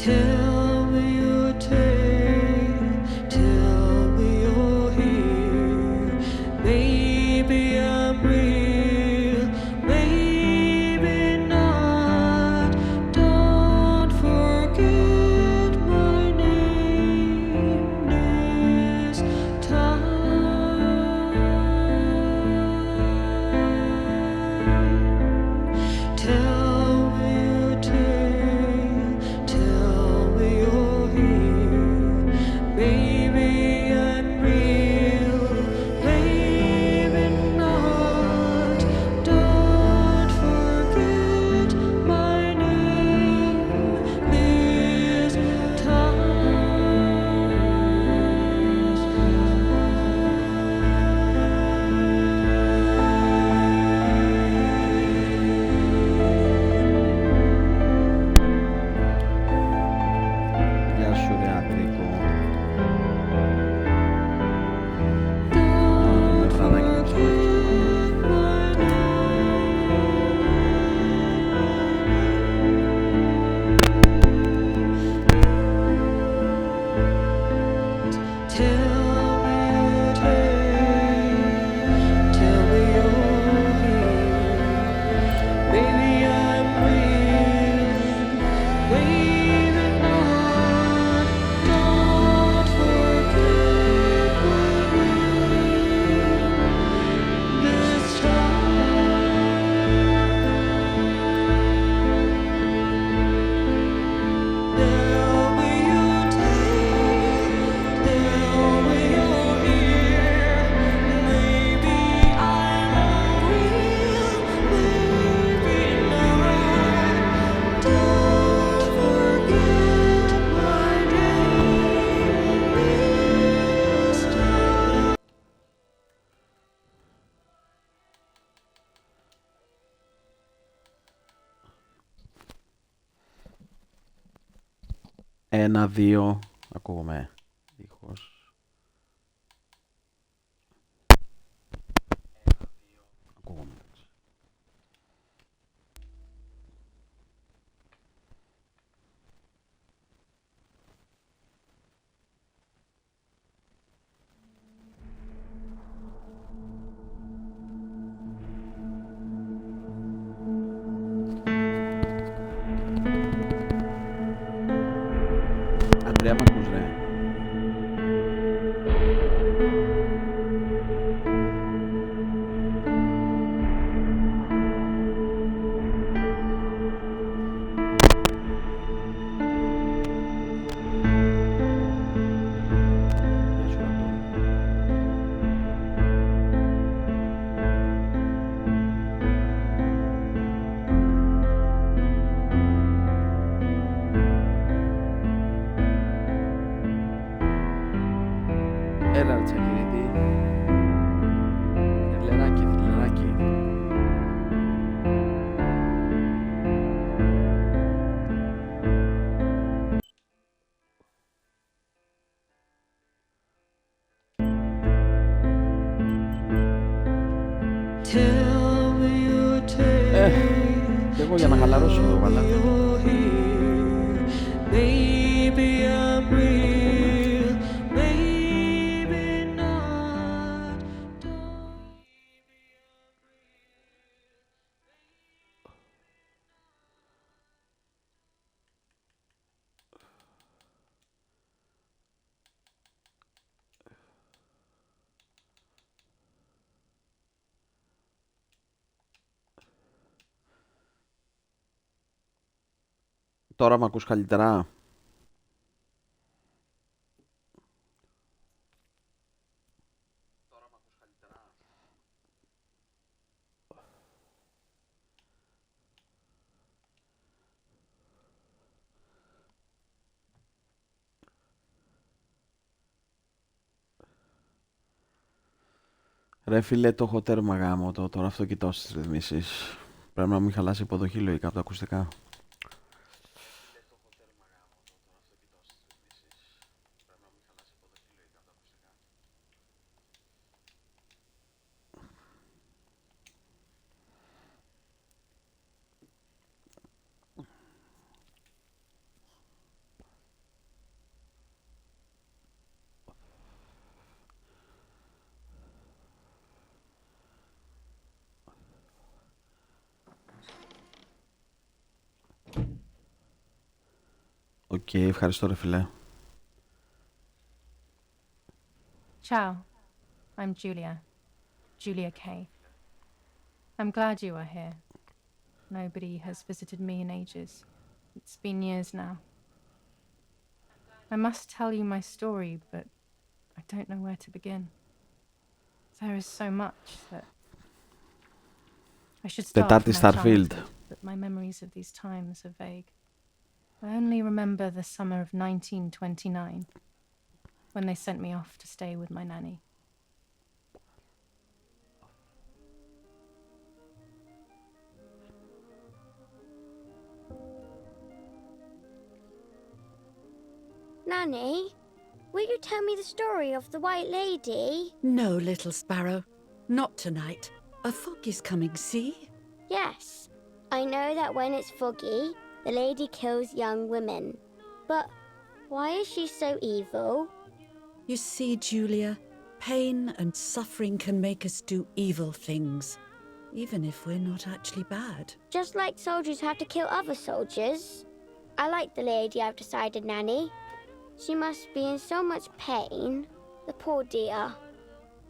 Tell me your tale, tell me you're here. Maybe I'm real, maybe not. Don't forget my name this time. Tell me your tale, tell me you're here. Maybe I'm real, maybe not. Don't forget my name this Γεια σου ρε Αντρίκο. Don't Φρανάκι μου, forget my Tell me your tale, tell me you're here. Maybe I'm real, maybe not. Don't forget my name this time. Tell me your tale, tell me you're here. Maybe I'm real, maybe not. Don't forget my name this time. Ένα, δύο. Ακούγομαι. Ήχος. Ακούγομαι. εντάξει. Αντρέα, μ' ακούς ρε? Γεια σου Αντώνη. Έλα ρε Τσακυρίδη. Θρυλεράκι, θρυλεράκι. Tell me your tale, Κι εγώ για να χαλαρώσω το βάλα. you're here. Maybe I'm real, maybe not. Τώρα μ' ακούς καλύτερα? Ρε φίλε, το έχω τέρμα γάμο το. Τώρα αυτό κοιτάω στις ρυθμίσεις. Πρέπει να μην χαλάσει η υποδοχή λογικά από τα ακουστικά. Οκ, ευχαριστώ ρε φιλέ. Ciao, I'm Julia Kay. I'm glad you are here. Nobody has visited me in ages. It's been years now. I must tell you my story, but I don't know where to begin. There is so much that I should start Τετάρτη from my Starfield. childhood, but my memories of these times are vague. I only remember the summer of 1929, when they sent me off to stay with my nanny. Nanny, will you tell me the story of the White Lady? No, little sparrow. Not tonight. A fog is coming, see? Yes, I know that when it's foggy, the lady kills young women. But why is she so evil? You see, Julia, pain and suffering can make us do evil things, even if we're not actually bad. Just like soldiers have to kill other soldiers. I like the lady I've decided, Nanny. She must be in so much pain. The poor dear.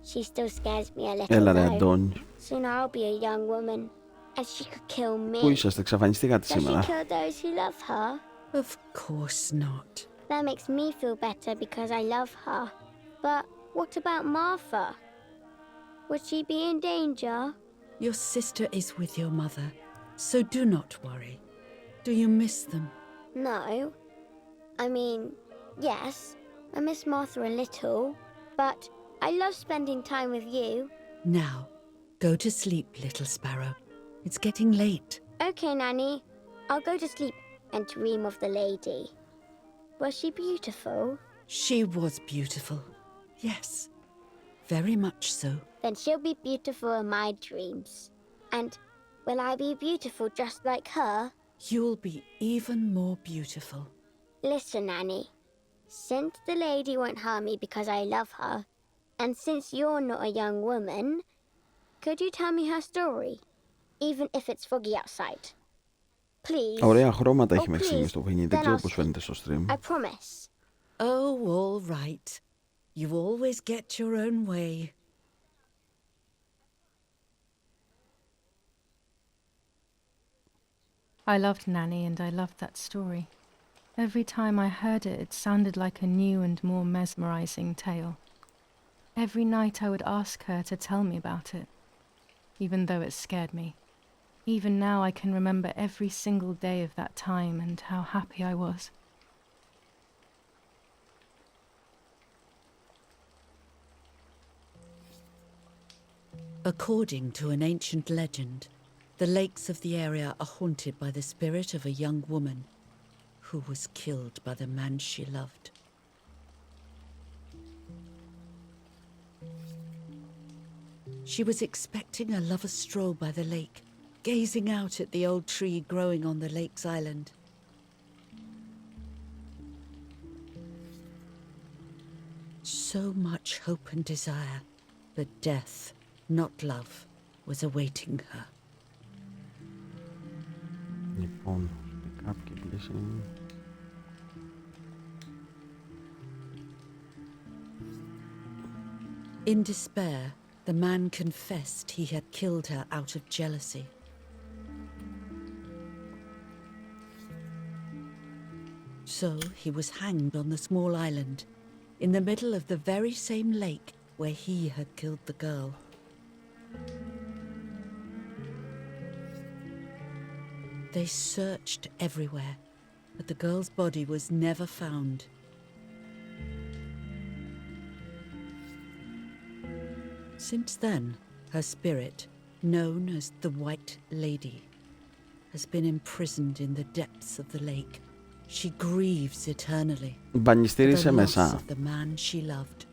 She still scares me a little Έλα ρε though. Αντώνη. Soon I'll be a young woman, and she could kill me. Πού είσαστε, εξαφανιστήκατε Does she σήμερα? kill those who love her? Of course not. That makes me feel better because I love her. But what about Martha? Would she be in danger? Your sister is with your mother, so do not worry. Do you miss them? No. I mean, yes, I miss Martha a little, but I love spending time with you. Now, go to sleep, little sparrow. It's getting late. Okay, Nanny. I'll go to sleep and dream of the lady. Was she beautiful? She was beautiful. Yes, very much so. Then she'll be beautiful in my dreams. And will I be beautiful just like her? You'll be even more beautiful. Listen, Nanny. Since the lady won't harm me because I love her, and since you're not a young woman, could you tell me her story, even if it's foggy outside? Please. Ωραία χρώματα έχει Oh, μέχρι στιγμής please. το παιχνίδι. Δεν Then ξέρω I'll πώς sleep. φαίνεται στο stream. I promise. Oh, all right. You always get your own way. I loved Nanny and I loved that story. Every time I heard it, it sounded like a new and more mesmerizing tale. Every night I would ask her to tell me about it, even though it scared me. Even now I can remember every single day of that time and how happy I was. According to an ancient legend, the lakes of the area are haunted by the spirit of a young woman who was killed by the man she loved. She was expecting a lover's stroll by the lake, gazing out at the old tree growing on the lake's island. So much hope and desire, but death, not love, was awaiting her. Λοιπόν, κάποιοι πλήσουν. In despair, the man confessed he had killed her out of jealousy. So he was hanged on the small island, in the middle of the very same lake where he had killed the girl. They searched everywhere, but the girl's body was never found. Since then, her spirit, known as the White Lady, has been imprisoned in the depths of the lake. She grieves eternally for Μπανιστήρισε the loss μέσα. of the man she loved.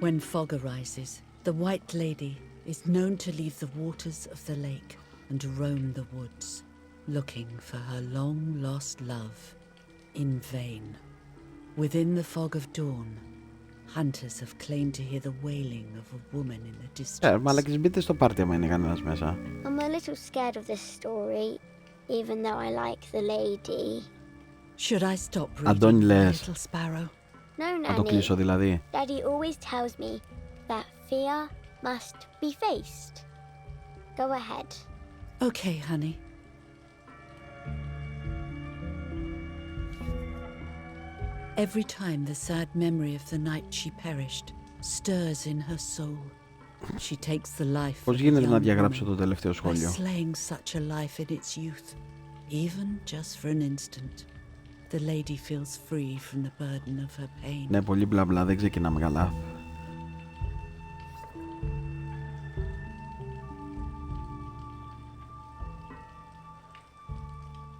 When fog arises, the White Lady is known to leave the waters of the lake and roam the woods, looking for her long-lost love in vain. Within the fog of dawn, Hunters have claimed to hear the wailing of a woman in the distance. Μαλάκες, μπείτε στο πάρτι άμα είναι κανένας μέσα. I'm a little scared of this story, even though I like the lady. Should I stop reading, Αντώνη, my λες. little sparrow? No, Να το Nanny. κλείσω δηλαδή. Daddy always tells me that fear must be faced. Go ahead. Okay, honey. Every time the sad memory of the night she perished stirs in her soul, she takes the life of Πώς a γίνεται να young διαγράψω το woman τελευταίο by σχόλιο? slaying such a life in its youth, even just for an instant. The lady feels free from the burden of her pain. Ναι, πολύ μπλα μπλα, δεν ξεκινάμε καλά.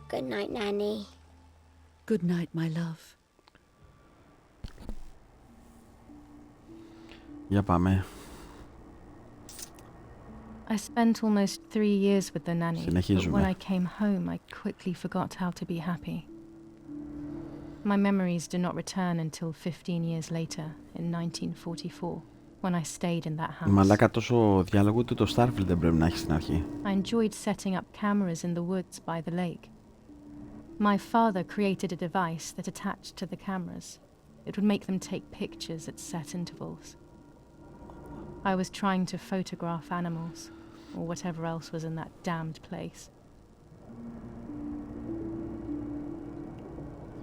Good night, Nanny. Good night, my love. Για πάμε. I spent almost 3 years with the nanny, but Συνεχίζουμε. when I came home, I quickly forgot how to be happy. My memories do not return until 15 years later, in 1944, when I stayed in that house. Μαλάκα, τόσο διάλογο του το Starfield δεν πρέπει να έχει στην αρχή. I enjoyed setting up cameras in the woods by the lake. My father created a device that attached to the cameras. It would make them take pictures at set intervals. I was trying to photograph animals, or whatever else was in that damned place.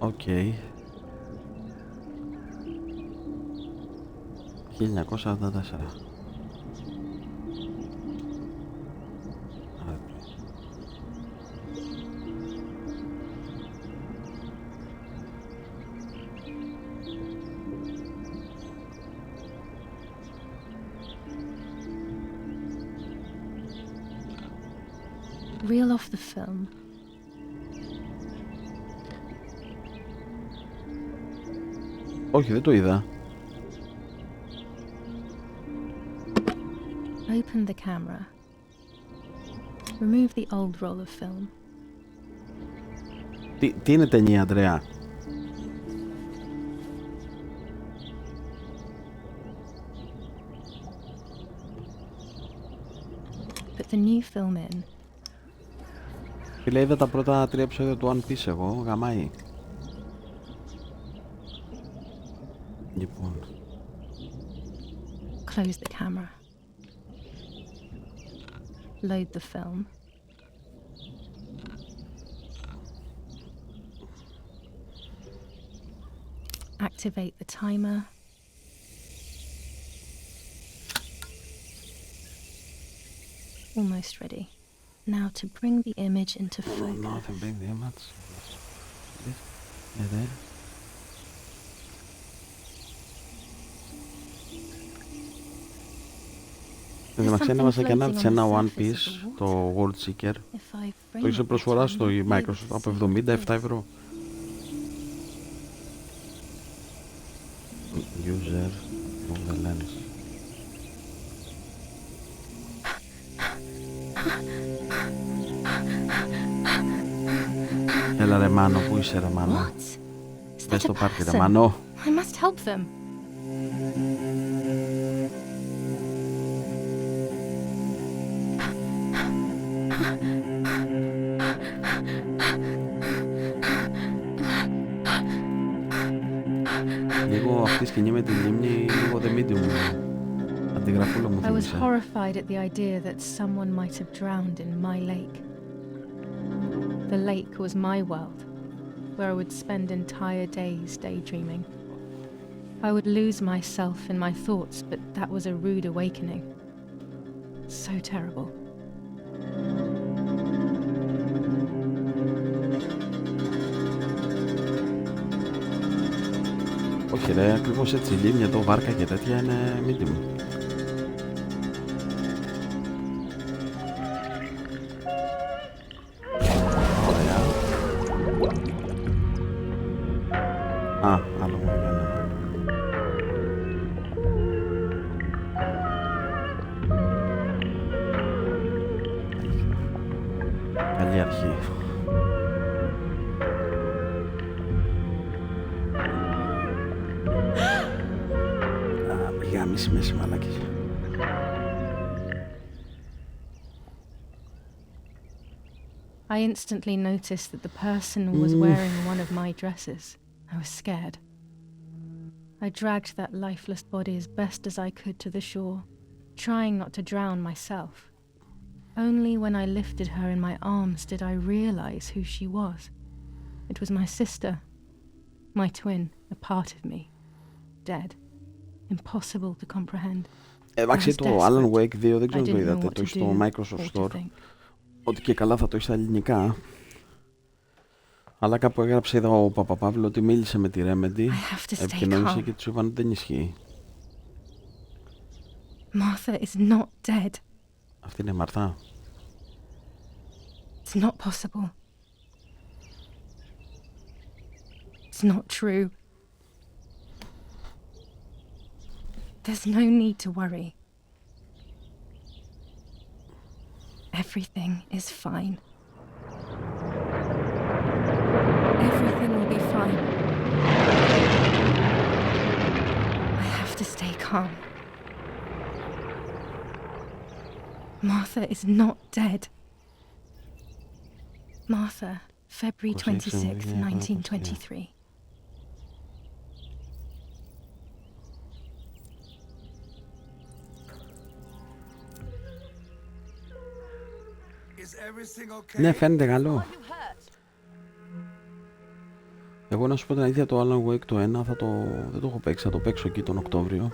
Οκ. 1944. Reel off the film. Όχι, δεν το είδα. Open the camera. Remove the old roll of film. Τι είναι ταινία, Αντρέα? Put the new film in. Φίλε, είδα τα πρώτα 3 επεισόδια του One Piece εγώ, γαμάει. Λοιπόν, Close the camera. Load the film. Activate the timer. Almost ready. Now to bring the image into focus. nothing big the image. And then Εν τω μεταξύ έβασα και ένα One Piece, το World Seeker. Το είχε προσφορά στο Microsoft από 77 ευρώ. User of the lens. Έλα ρε Μάνο, πού είσαι ρε Μάνο? What? Is Πες that στο a πάρτι ρε person? Μάνο. I must help them. Λίγο αυτή η σκηνή με τη λίμνη, λίγο The Medium. Αντιγραφούλα μου I was θύμισε. horrified at the idea that someone might have drowned in my lake. The lake was my world, where I would spend entire days daydreaming. I would lose myself in my thoughts, but that was a rude awakening. So terrible. Όχι ρε, ακριβώς έτσι, λίμνη εδώ, βάρκα και τέτοια είναι Medium. Ωραία. Α, άλλο μου έκανε. Καλή αρχή. Μέση μαλάκες. I instantly noticed that the person was wearing one of my dresses. I was scared. I dragged that lifeless body as best as I could to the shore, trying not to drown myself. Only when I lifted her in my arms did I realize who she was. It was my sister, my twin, a part of me, dead. Impossible to comprehend. Εντάξει, το Alan Wake 2 δεν ξέρω αν το είδατε, το έχει στο Microsoft Store. Ότι και καλά θα το έχει στα ελληνικά. Αλλά κάπου έγραψε, είδα ο Παπαπαύλο ότι μίλησε με τη Remedy, επικοινώνησε και τους είπαν ότι δεν ισχύει. Martha is not dead. Αυτή είναι η Μαρθά. It's not possible. It's not true. There's no need to worry. Everything is fine. Everything will be fine. I have to stay calm. Martha is not dead. Martha, February 26th, 1923. Ναι, φαίνεται καλό. Εγώ να σου πω την αλήθεια, το Alan Wake το 1 δεν το έχω παίξει, θα το παίξω εκεί τον Οκτώβριο.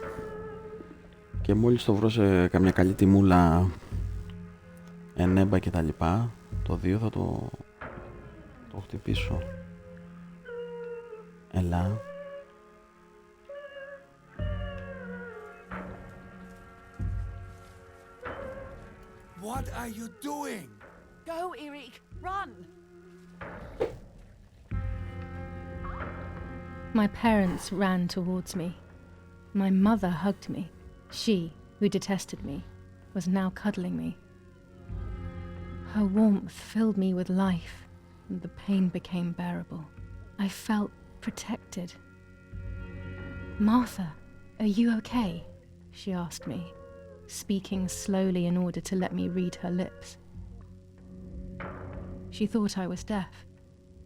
Και μόλις το βρω σε καμιά καλή τιμούλα, ενέμπα και τα λοιπά, το 2 θα το χτυπήσω. Έλα. What are you doing? Go, Eric, run! My parents ran towards me. My mother hugged me. She, who detested me, was now cuddling me. Her warmth filled me with life, and the pain became bearable. I felt protected. "Martha, are you okay?" she asked me, speaking slowly in order to let me read her lips. She thought I was deaf.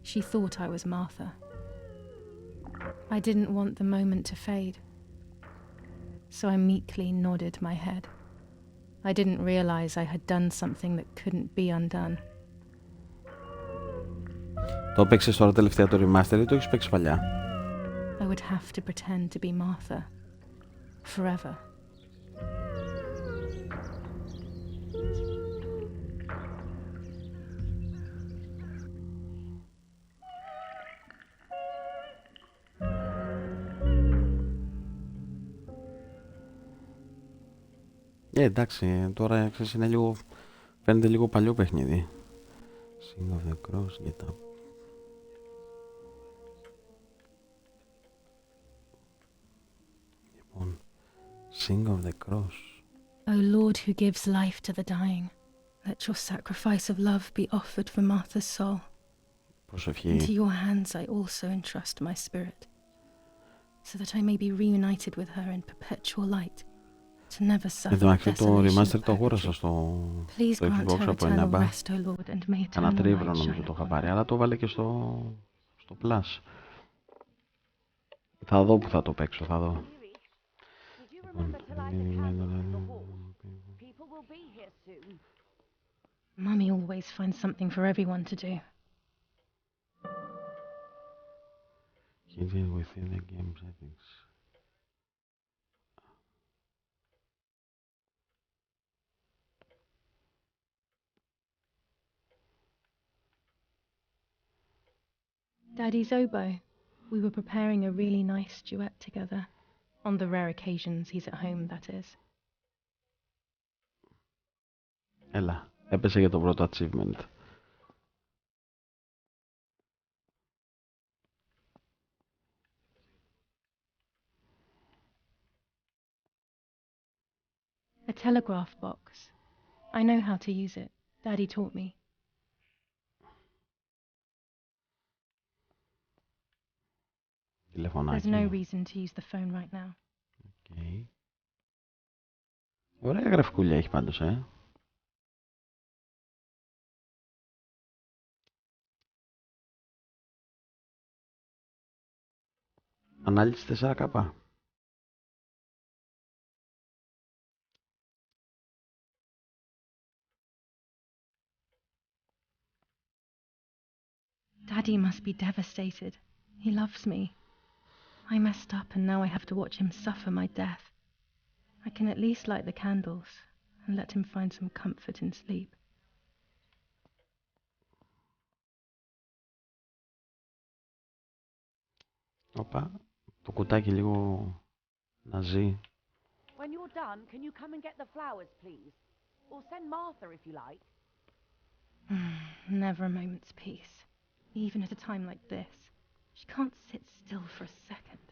She thought I was Martha. I didn't want the moment to fade, so I meekly nodded my head. I didn't realize I had done something that couldn't be undone. Το παίξες τώρα τελευταία το remaster ή το έχεις παίξει παλιά? I would have to pretend to be Martha forever. Εντάξει, τώρα ξέρεις, είναι λίγο, φαίνεται λίγο παλιό παιχνίδι. Sing of the Cross, get up. Λοιπόν, Sing of the Cross. O Lord who gives life to the dying, let your sacrifice of love be offered for Martha's soul. Προσευχή. Into your hands I also entrust my spirit, so that I may be reunited with her in perpetual light, to never suffer Εντάξει, το desolation remaster of το αγόρασα purgatory. στο Please grant Xbox her από eternal 9. rest, O Lord, and may Ένα eternal τρίβρο light νομίζω shine το είχα upon πάρει, her. αλλά το βάλε και στο Plus. Θα δω που θα το παίξω, θα δω. Mummy always finds something for everyone to do. Hidden within the game settings. Daddy's oboe. We were preparing a really nice duet together. On the rare occasions he's at home, that is. Έλα, έπεσε για το πρώτο achievement. A telegraph box. I know how to use it. Daddy taught me. Τηλεφωνάκι. There's no reason to use the phone right now. Okay. Ωραία γραφικούλια έχει πάντως, Ανάλυση 4K. Daddy must be devastated. He loves me. I messed up and now I have to watch him suffer my death. I can at least light the candles and let him find some comfort in sleep. Οπα, το κουτάκι λίγο να ζει. When you're done, can you come and get the flowers, please? Or send Martha if you like. Never a moment's peace, even at a time like this. She can't sit still for a second.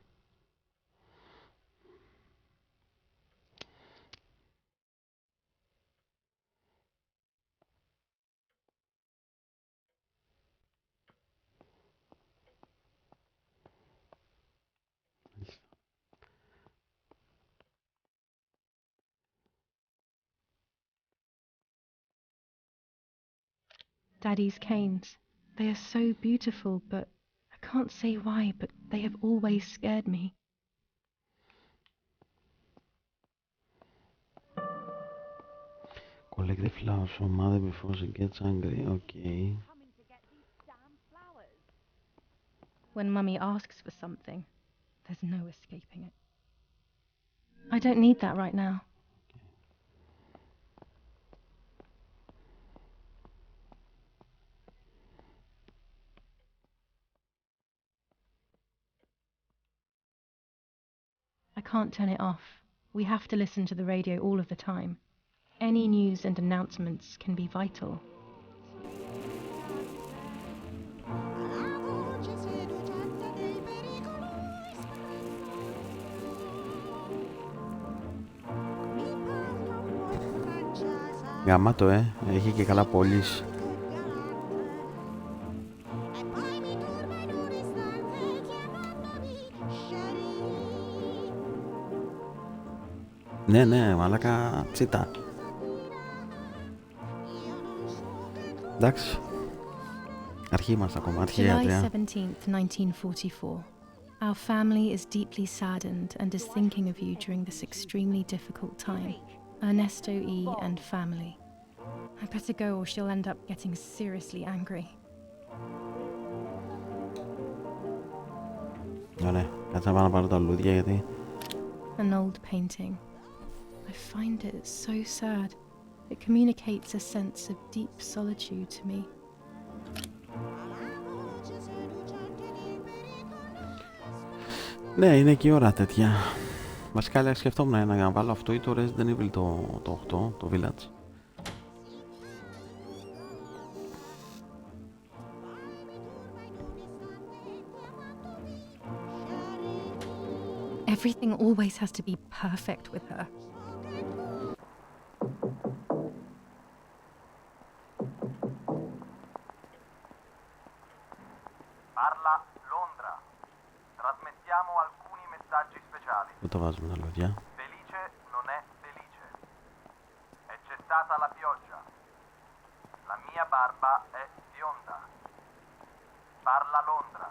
Daddy's canes. They are so beautiful, but I can't say why, but they have always scared me. Collect the flowers from mother before she gets angry. Okay. Coming to get these damn flowers. When Mummy asks for something, there's no escaping it. I don't need that right now. I can't turn it off. We have to listen to the radio all of the time. Any news and announcements can be vital. Γαμάτο, έχει και καλά πόλεις. Ναι, μαλάκα ψήτα. Εντάξει. Αρχή είμαστε ακόμα, αρχή July Αντρέα. 17th, 1944. Our family is deeply saddened and is thinking of you during this extremely difficult time. Ernesto E. and family. I better go or she'll end up getting seriously angry. Ωραία, κάτσε να πάω να πάρω τα λουλούδια γιατί... An old painting. I find it so sad. It communicates a sense of deep solitude to me. Ναι, είναι και η ώρα τέτοια. Βασικά σκεφτόμουν να βάλω αυτό ή το Resident Evil το 8, το Village. Everything always has to be perfect with her. Parla Londra. Trasmettiamo alcuni messaggi speciali. Πού το βάζουμε τα λουλούδια. Felice non è felice. È cessata la pioggia. La mia barba è bionda. Parla Londra.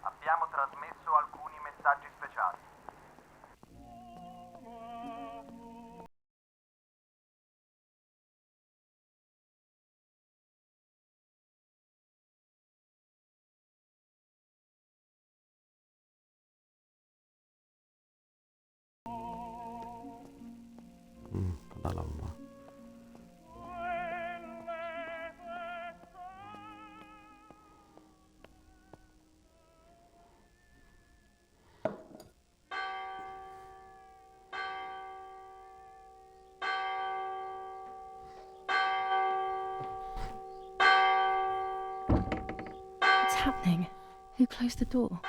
Abbiamo trasmesso alcuni messaggi speciali. Κατάλαβα. What's happening? Who closed the door?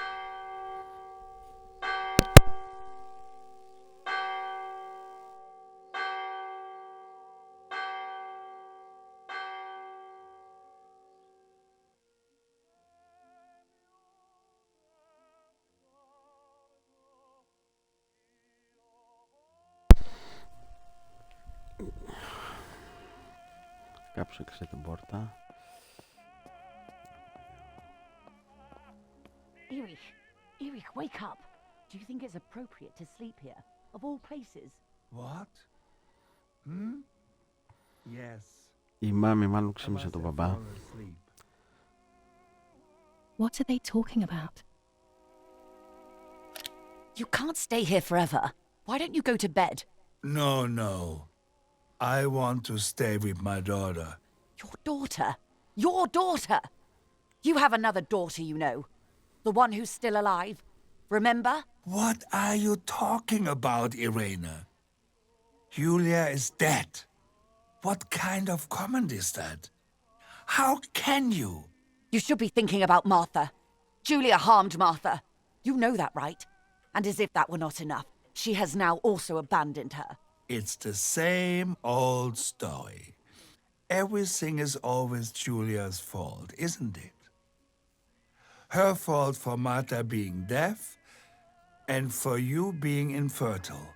Κάποιος έκλεισε την πόρτα. Erich, wake up. Do you think it's appropriate to sleep here, of all places? What? Hmm? Yes. Η μάμη μάλλον I ξύπνησε must τον have μπαμπά. fallen asleep. What are they talking about? You can't stay here forever. Why don't you go to bed? No. I want to stay with my daughter. Your daughter? Your daughter? You have another daughter, you know. The one who's still alive. Remember? What are you talking about, Irena? Julia is dead. What kind of comment is that? How can you? You should be thinking about Martha. Julia harmed Martha. You know that, right? And as if that were not enough, she has now also abandoned her. It's the same old story. Everything is always Julia's fault, isn't it? Her fault for Martha being deaf and for you being infertile.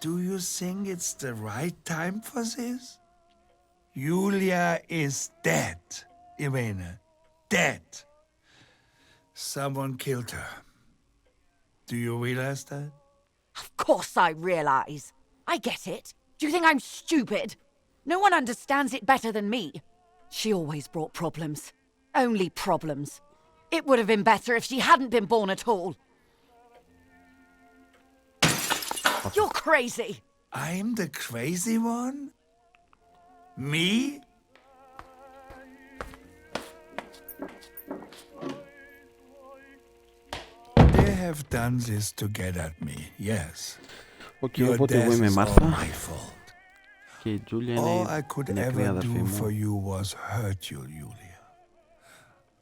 Do you think it's the right time for this? Julia is dead, Irena. Dead. Someone killed her. Do you realize that? Of course I realize. I get it. Do you think I'm stupid? No one understands it better than me. She always brought problems. Only problems. It would have been better if she hadn't been born at all. You're crazy. I'm the crazy one? Me? They have done this to get at me, yes. Οκ, Your οπότε εγώ death είμαι η is all Μάρθα my fault. και η Τζούλια All είναι I could η νεκρή ever αδερφή do for μου. you was hurt you, Julia.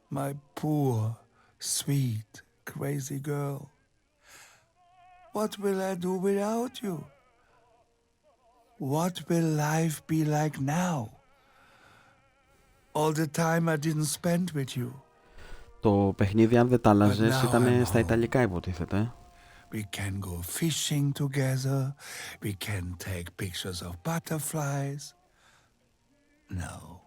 My poor, sweet, crazy girl. What will I do without you? What will life be like now? All the time I didn't spend with you. Το παιχνίδι, αν δεν τα άλλαζες, now I'm ήταν στα home. Ιταλικά υποτίθεται. We can go fishing together. We can take pictures of butterflies. No.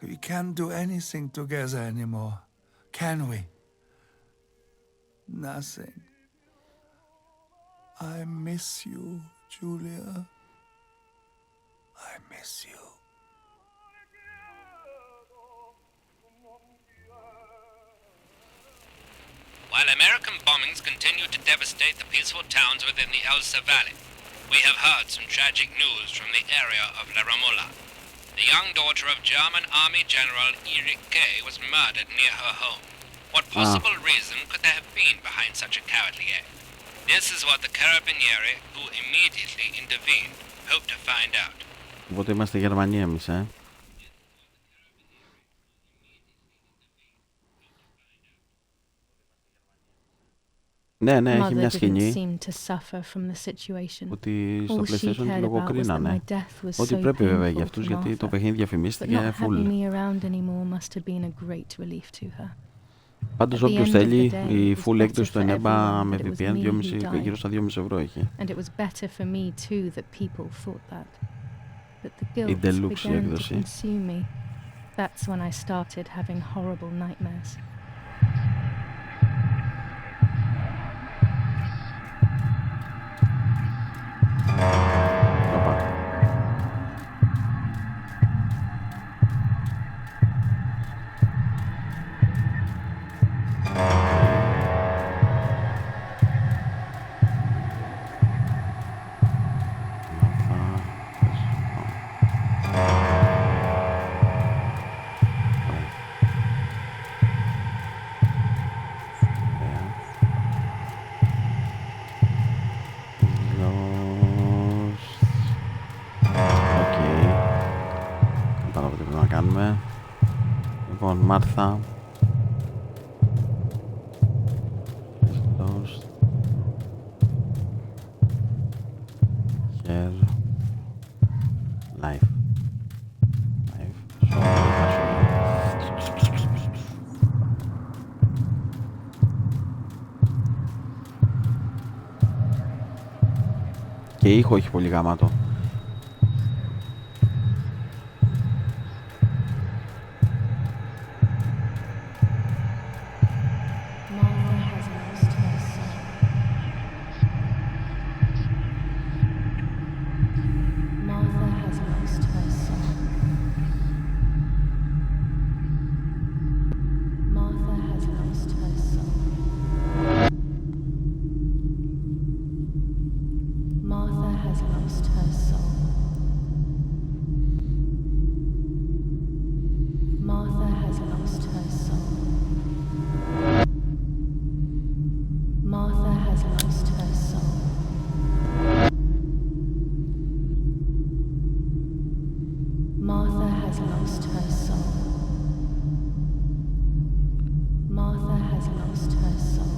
We can't do anything together anymore, can we? Nothing. I miss you, Julia. I miss you. While American bombings continue to devastate the peaceful towns within the Elsa Valley, we have heard some tragic news from the area of La Ramola. The young daughter of German Army General Erich K. was murdered near her home. What possible reason could there have been behind such a cowardly act? This is what the Carabinieri, who immediately intervened, hope to find out. Οπότε είμαστε Γερμανία εμείς, Ναι, έχει Mother μια didn't σκηνή seem to suffer from the situation. ότι στο All she PlayStation τη cared about was that λογοκρίνανε. my death was Ό,τι so πρέπει βέβαια painful για αυτούς, for γιατί το Martha. παιχνίδι But διαφημίστηκε not having full. me around anymore must have been a great relief to her. Πάντως At the όποιος end of θέλει, the day, η it was full better έκδοση του for Eneba everyone με that it was VPN me who died. γύρω στα 2,5 ευρώ έχει. And it was better for me too that people thought that. But the Η guilt deluxe began to έκδοση. consume me. That's when I started having horrible nightmares. Οπα. Κατάλαβα τι πρέπει να κάνουμε. Λοιπόν, Μάρθα. Lost. Here. Life. Life. Και ήχο έχει πολύ γαμάτο. has lost her soul. Martha has lost her soul.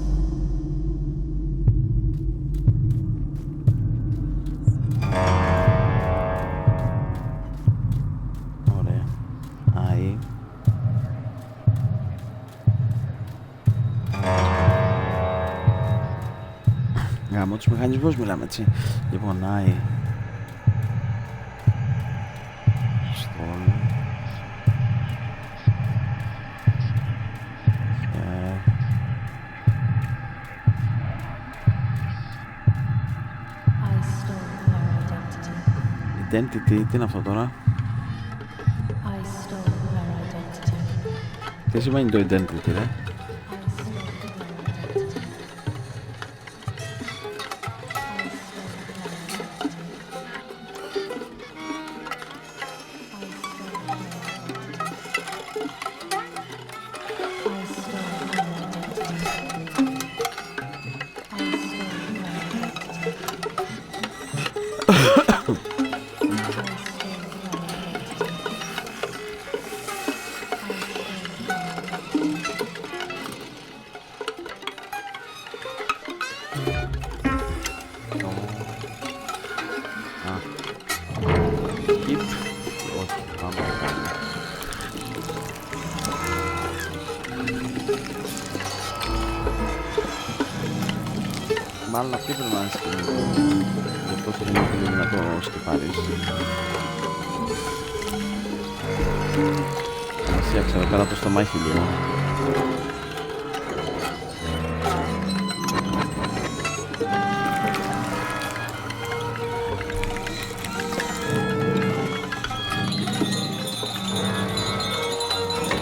Ωραία. Άι. Γάμω τους μηχανισμούς μιλάμε, έτσι. Λοιπόν, άι. Στόλ. I stole her identity. Identity, τι είναι αυτό τώρα? I stole her identity. Τι σημαίνει το identity, ρε? I stole her identity. Skip. Όχι, πάμε. Μάλλον αυτή πρέπει να είναι σκηνή. Γι' αυτό θέλει να το σκυπαρίσει. Να φτιάξω εδώ πέρα το στομάχι λίγο.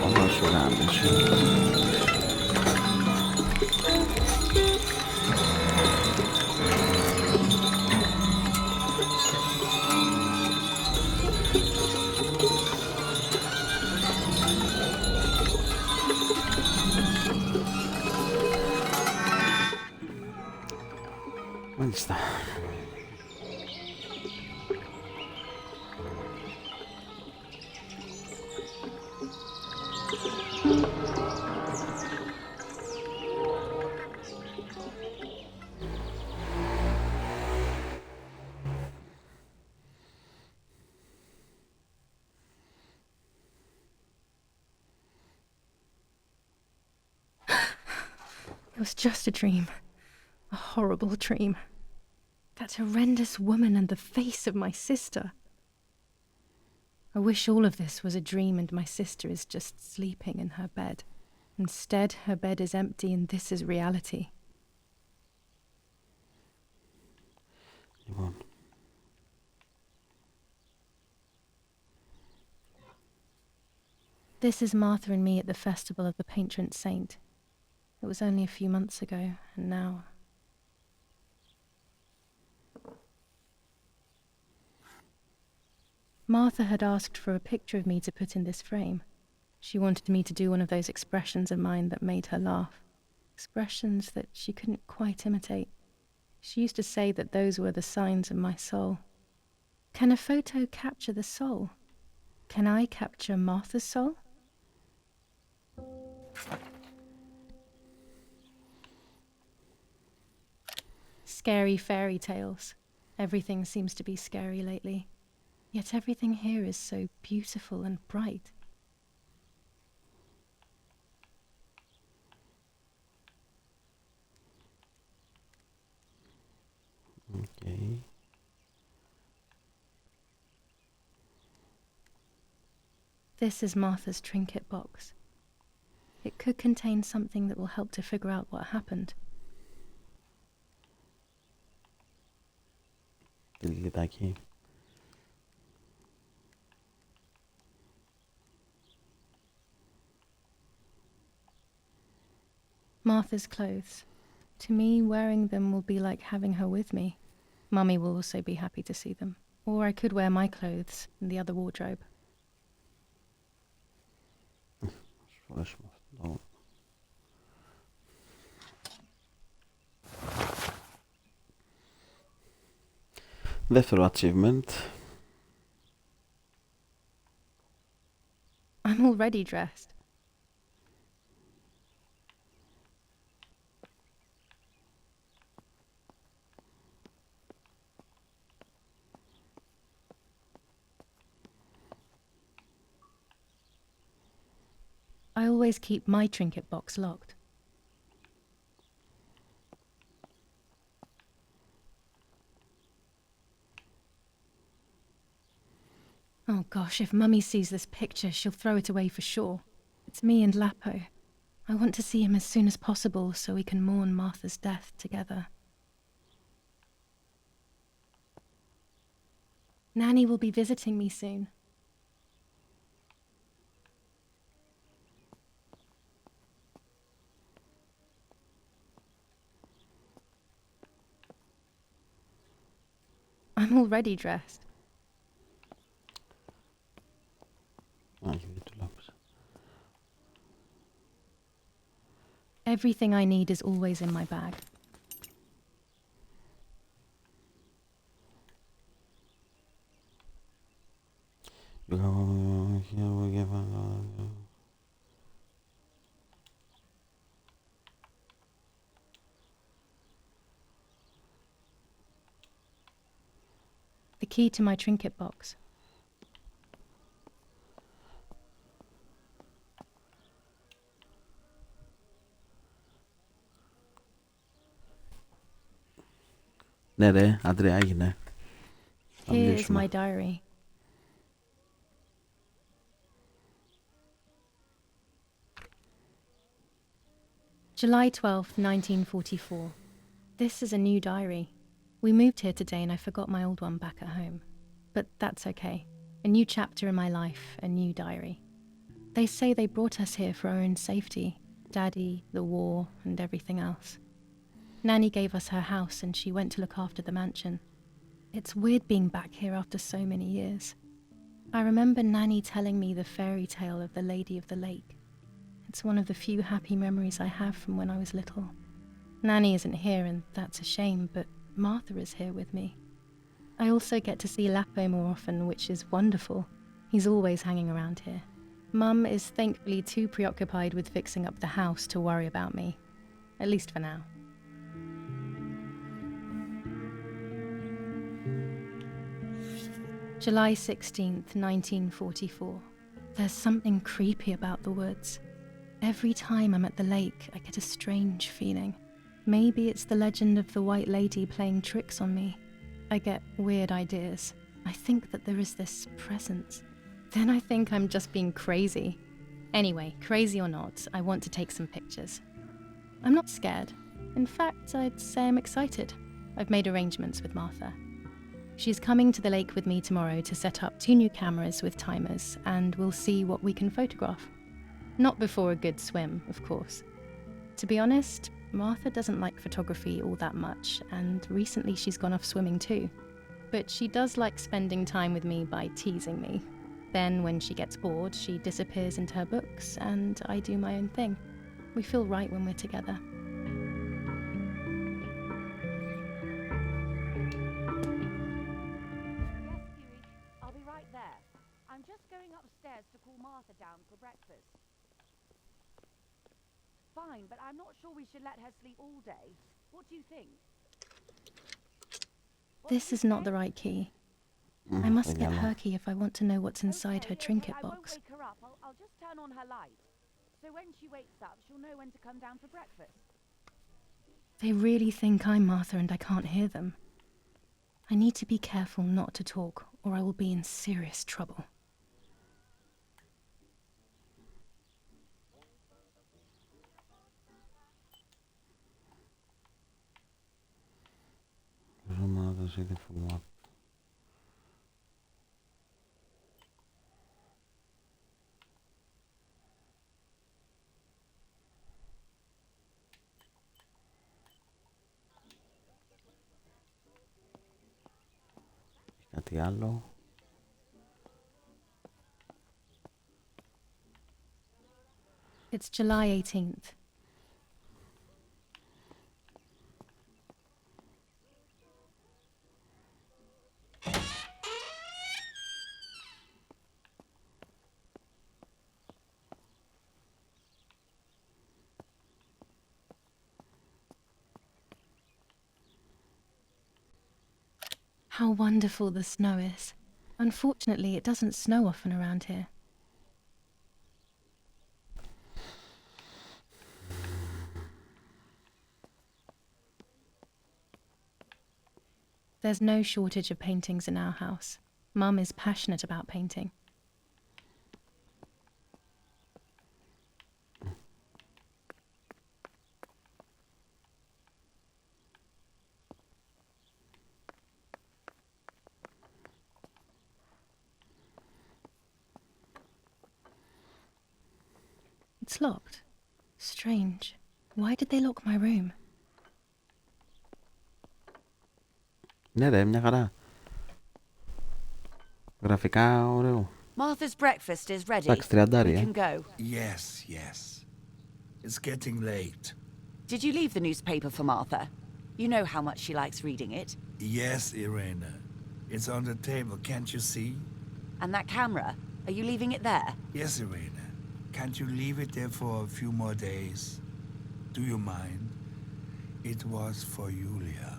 Όμως σου γάμισου. Μάλιστα. It was just a dream. A horrible dream. That horrendous woman and the face of my sister. I wish all of this was a dream and my sister is just sleeping in her bed. Instead, her bed is empty and this is reality. Λοιπόν. This is Martha and me at the festival of the patron saint. It was only a few months ago, and now... Martha had asked for a picture of me to put in this frame. She wanted me to do one of those expressions of mine that made her laugh. Expressions that she couldn't quite imitate. She used to say that those were the signs of my soul. Can a photo capture the soul? Can I capture Martha's soul? Scary fairy tales. Everything seems to be scary lately. Yet everything here is so beautiful and bright. Okay. This is Martha's trinket box. It could contain something that will help to figure out what happened. Κυλιτάκι. Martha's clothes. To me, wearing them will be like having her with me. Mummy will also be happy to see them. Or I could wear my clothes in the other wardrobe. Φορέσουμε αυτό. Δεύτερο achievement. I'm already dressed. I always keep my trinket box locked. Oh gosh, if Mummy sees this picture, she'll throw it away for sure. It's me and Lapo. I want to see him as soon as possible so we can mourn Martha's death together. Nanny will be visiting me soon. I'm already dressed. Α, γιατί δεν το λάπησα. Everything I need is always in my bag. The key to my trinket box. Ναι ρε, Αντρέα, έγινε. Θα Here is μιλήσουμε. my diary. July 12th, 1944. This is a new diary. We moved here today and I forgot my old one back at home. But that's okay. A new chapter in my life, a new diary. They say they brought us here for our own safety. Daddy, the war, and everything else. Nanny gave us her house and she went to look after the mansion. It's weird being back here after so many years. I remember Nanny telling me the fairy tale of the Lady of the Lake. It's one of the few happy memories I have from when I was little. Nanny isn't here and that's a shame, but Martha is here with me. I also get to see Lapo more often, which is wonderful. He's always hanging around here. Mum is thankfully too preoccupied with fixing up the house to worry about me. At least for now. July 16th, 1944. There's something creepy about the woods. Every time I'm at the lake, I get a strange feeling. Maybe it's the legend of the White Lady playing tricks on me. I get weird ideas. I think that there is this presence. Then I think I'm just being crazy. Anyway, crazy or not, I want to take some pictures. I'm not scared. In fact, I'd say I'm excited. I've made arrangements with Martha. She's coming to the lake with me tomorrow to set up 2 new cameras with timers, and we'll see what we can photograph. Not before a good swim, of course. To be honest, Martha doesn't like photography all that much, and recently she's gone off swimming too. But she does like spending time with me by teasing me. Then, when she gets bored, she disappears into her books, and I do my own thing. We feel right when we're together. Yes, Huey, I'll be right there. I'm just going upstairs to call Martha down for breakfast. Fine, but I'm not sure we should let her sleep all day. What do you think? This is not the right key. I must get her key if I want to know what's inside her trinket I won't box. wake her up. I'll just turn on her light. So when she wakes up, she'll know when to come down for breakfast. They really think I'm Martha and I can't hear them. I need to be careful not to talk, or I will be in serious trouble. Κάτι άλλο. It's July 18th. How wonderful the snow is. Unfortunately, it doesn't snow often around here. There's no shortage of paintings in our house. Mum is passionate about painting. It's locked. Strange. Why did they lock my room? Ναι ρε, μια χαρά. Γραφικά ωραίο. Martha's breakfast is ready. Εντάξει, We 30. can go. Yes, yes. It's getting late. Did you leave the newspaper for Martha? You know how much she likes reading it. Yes, Irena. It's on the table, can't you see? And that camera, are you leaving it there? Yes, Irena. Can't you leave it there for a few more days? Do you mind? It was for Julia.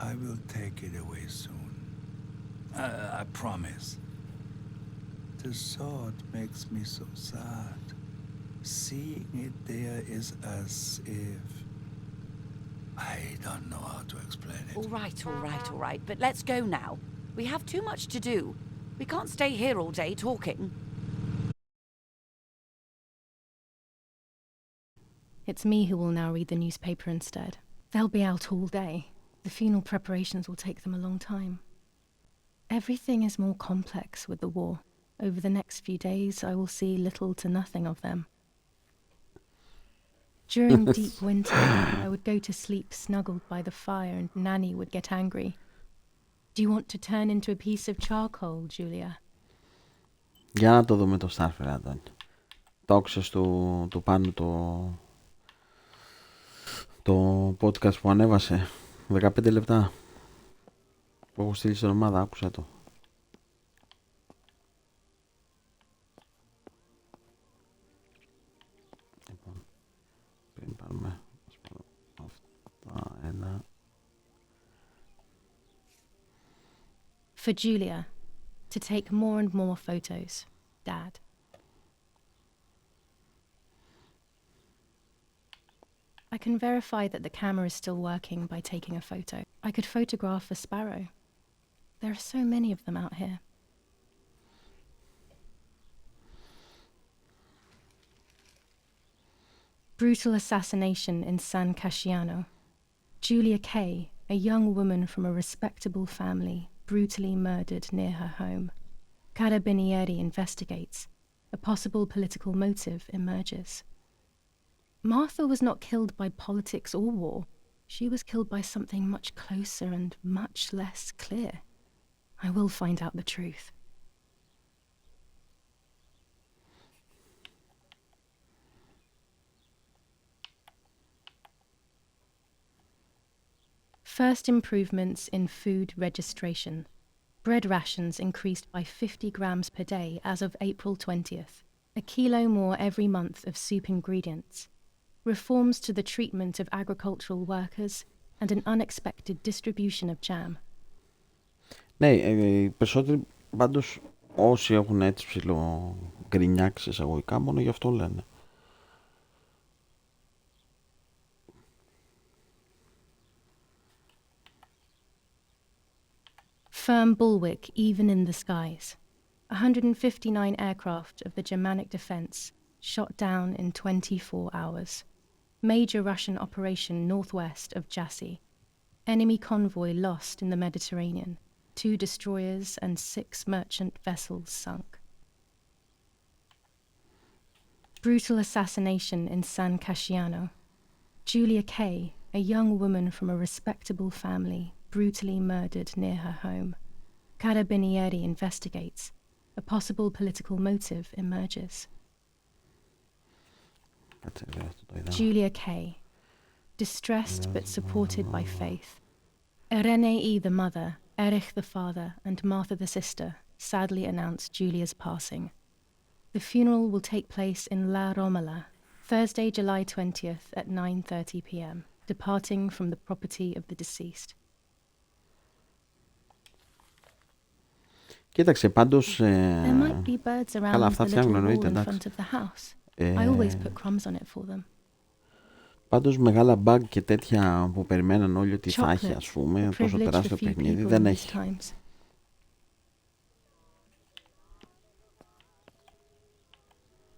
I will take it away soon. I promise. The thought makes me so sad. Seeing it there is as if... I don't know how to explain it. All right. But let's go now. We have too much to do. We can't stay here all day talking. It's me who will now read the newspaper instead. They'll be out all day. The funeral preparations will take them a long time. Everything is more complex with the war. Over the next few days, I will see little to nothing of them. During deep winter, I would go to sleep snuggled by the fire and Nanny would get angry. Do you want to turn into a piece of charcoal, Julia? Για να το δούμε το Starfarer, Αντώνη. Το άκουσες του πάνω το podcast που ανέβασε. 15 λεπτά. Που έχω στείλει στην ομάδα, άκουσα το. Λοιπόν, πριν πάρουμε αυτά, ένα. For Julia, to take more and more photos, Dad. I can verify that the camera is still working by taking a photo. I could photograph a sparrow. There are so many of them out here. Brutal assassination in San Casciano. Julia Kay, a young woman from a respectable family, brutally murdered near her home. Carabinieri investigates. A possible political motive emerges. Martha was not killed by politics or war. She was killed by something much closer and much less clear. I will find out the truth. First improvements in food registration. Bread rations increased by 50 grams per day as of April 20th. A kilo more every month of soup ingredients. Reforms to the treatment of agricultural workers and an unexpected distribution of jam. Ναι, οι περισσότεροι πάντως όσοι έχουν έτσι ψηλό γκρινιάξει εισαγωγικά μόνο γι' αυτό λένε. Firm bulwark even in the skies. 159 aircraft of the Germanic defense shot down in 24 hours. Major Russian operation northwest of Jassy. Enemy convoy lost in the Mediterranean. 2 destroyers and 6 merchant vessels sunk. Brutal assassination in San Casciano. Julia Kay, a young woman from a respectable family, brutally murdered near her home. Carabinieri investigates. A possible political motive emerges. Julia Kay, distressed but supported by faith. Irenei the mother, Erich the father, and Martha the sister sadly announced Julia's passing. The funeral will take place in La Romola, Thursday, July 20th at 9:30 p.m., departing from the property of the deceased. Κοίταξε, πάντως... There might be birds καλά, around αυτά the little φτιάχνουν, εννοείται, wall in εντάξει. front of the house. I always put crumbs on it for them. Πάντως μεγάλα bug και τέτοια που περιμέναν όλοι ότι θα έχει, Chocolate, ας πούμε, a τόσο privilege for τεράστιο few παιχνίδι, people δεν in these έχει. times.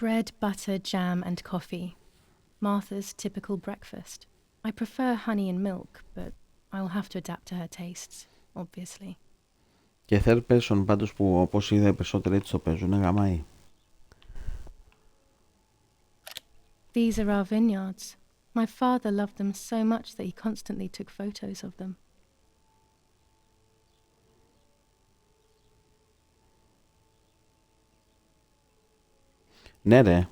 Bread, butter, jam and coffee. Martha's typical breakfast. I prefer honey and milk, but I will have to adapt to her tastes, obviously. Και third person πάντως που όπως είδα οι περισσότεροι έτσι το παίζουν, γαμάει. These are our vineyards. My father loved them so much that he constantly took photos of them. Ναι ρε.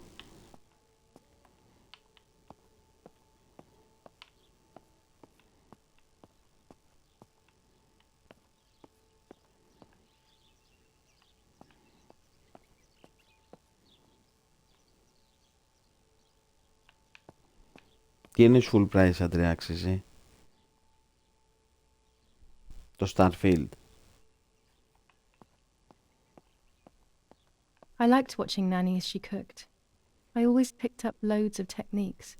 Τι είναι full price, Αντρέα, αξίζει? Το Starfield. I liked watching Nanny as she cooked. I always picked up loads of techniques.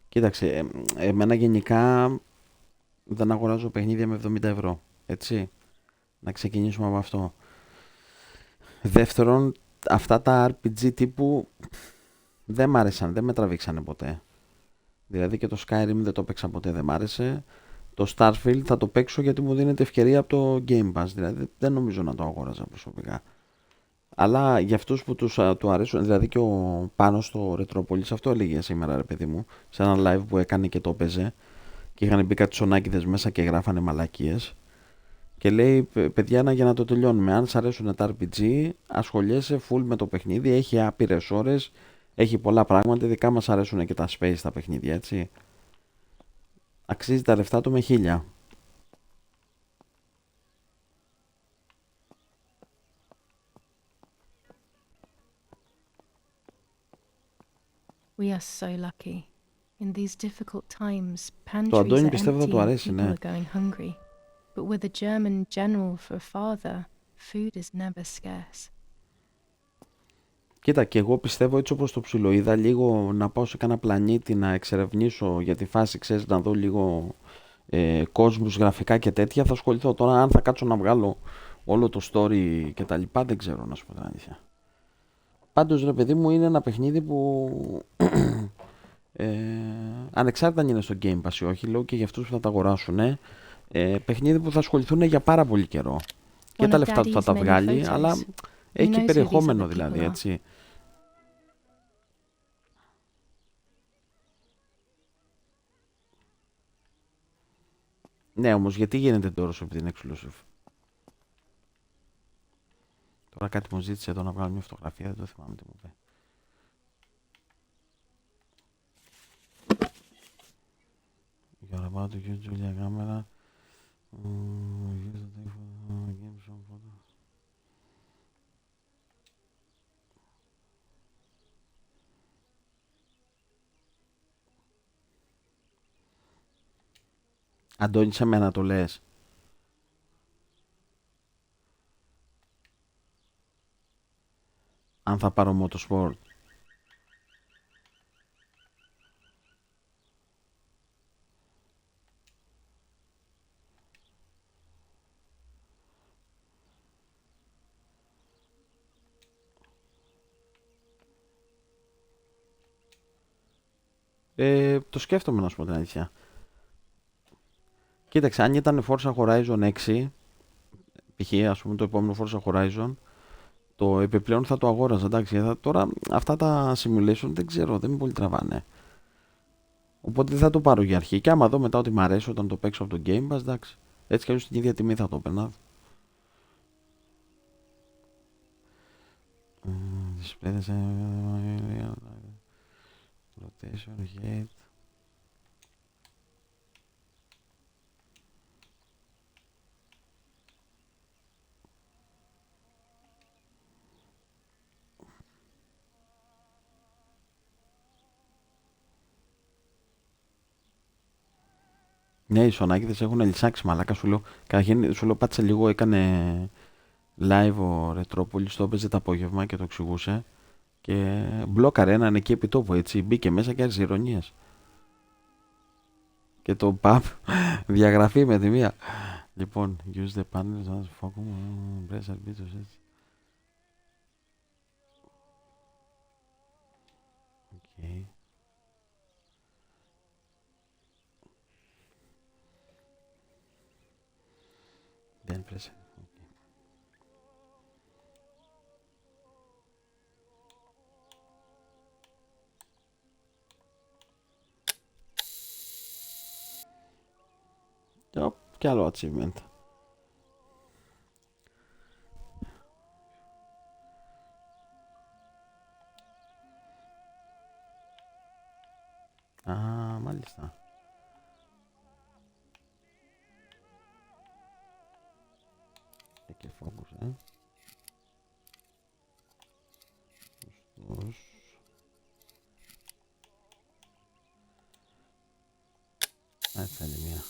Κοίταξε, εμένα γενικά δεν αγοράζω παιχνίδια με 70 ευρώ, έτσι. Να ξεκινήσουμε από αυτό. Δεύτερον, αυτά τα RPG τύπου δεν μ' άρεσαν, δεν με τραβήξανε ποτέ. Δηλαδή και το Skyrim δεν το παίξα ποτέ, δεν μ' άρεσε. Το Starfield θα το παίξω γιατί μου δίνεται ευκαιρία από το Game Pass, δηλαδή δεν νομίζω να το αγόραζα προσωπικά. Αλλά για αυτούς που του αρέσουν, δηλαδή και ο Πάνος στο Retropolis αυτό έλεγε σήμερα, ρε παιδί μου, σε ένα live που έκανε και το έπαιζε και είχαν μπει κάτι σονάκιδες μέσα και γράφανε μαλακίες. Και λέει, παιδιά, για να το τελειώνουμε, αν σ' αρέσουν τα RPG, ασχολιέσαι full με το παιχνίδι, έχει άπειρες ώρες, έχει πολλά πράγματα, ειδικά μας αρέσουν και τα space τα παιχνίδια, έτσι. Αξίζει τα λεφτά του με 1000. We are so lucky. In these difficult times, Το pantries Αντώνη are πιστεύω θα empty του and αρέσει, people ναι. are going hungry. But with a German general for a father, food is never scarce. Κοίτα, και εγώ πιστεύω έτσι όπως το ψιλοείδα, λίγο να πάω σε κάνα πλανήτη να εξερευνήσω για τη φάση, ξέρεις, να δω λίγο κόσμους, γραφικά και τέτοια, θα ασχοληθώ. Τώρα αν θα κάτσω να βγάλω όλο το story και τα λοιπά, δεν ξέρω να σου πω την αλήθεια. Πάντως, ρε παιδί μου, είναι ένα παιχνίδι που ανεξάρτητα αν είναι στο Game Pass ή όχι, λέω και για αυτούς που θα τα αγοράσουν, παιχνίδι που θα ασχοληθούν για πάρα πολύ καιρό. Και τα λεφτά του θα τα βγάλει, αλλά έχει και περιεχόμενο δηλαδή, έτσι. Ναι, όμως γιατί γίνεται τώρα σου επειδή είναι exclusive? Τώρα κάτι μου ζήτησε εδώ να βγάλω μια φωτογραφία, δεν το θυμάμαι τι μου είπε. You're about to use Julia camera. Use the thing for game some photos. Αντώνη, σε μένα το λες? Αν θα πάρω motorsport. Το σκέφτομαι να σου πω την αλήθεια. Κοίταξε, αν ήταν Forza Horizon 6, π.χ. ας πούμε το επόμενο Forza Horizon, το επιπλέον θα το αγόραζα, εντάξει. Τώρα αυτά τα simulation δεν ξέρω, δεν με πολύ τραβάνε. Οπότε δεν θα το πάρω για αρχή. Και άμα δω μετά ότι μ' αρέσει όταν το παίξω από το Game Pass, εντάξει. Έτσι κι αλλιώς στην ίδια τιμή θα το έπαιρνα. Rotation, hate. Ναι, οι Σωνάκηδες έχουν λυσάξει μαλάκα. Σου λέω, καταρχήν σου λέω πάτησε λίγο, έκανε live ο Ρετρόπολης, το έπαιζε το απόγευμα και το εξηγούσε. Και μπλόκαρε έναν εκεί επί τόπου, έτσι. Μπήκε μέσα και άρχισε ηρωνίες. Και το παπ διαγραφή με τη μία. Λοιπόν, use the panels as focus, press arbiters, έτσι. Okay. Then press. Okay. Yep, και άλλο achievement. Α, μάλιστα. Και focus, Σωστός. Έτσι άλλη μία.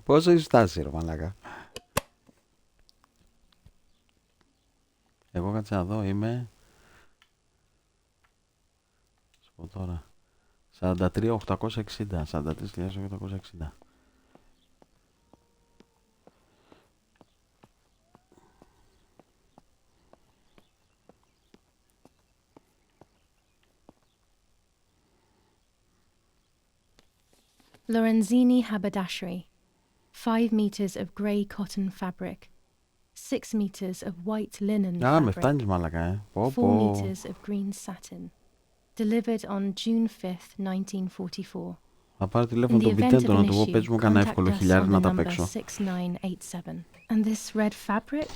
Πόσο έχει φτάσει ρε μαλάκα? Εγώ κάτσε να δω, είμαι... Σου πω τώρα. 43.860. 43.860. Lorenzini haberdashery. 5 meters of grey cotton fabric. 6 meters of white linen Α, με fabric. φτάνεις μαλάκα, 4 Πω. meters of green satin. Delivered on June 5th, 1944. Θα πάρω In τηλέφωνο the τον event πιτέν of του να an του πω issue, πες μου κανένα contact εύκολο us χιλιάρι on να the τα number παίξω. 6987. And this red fabric?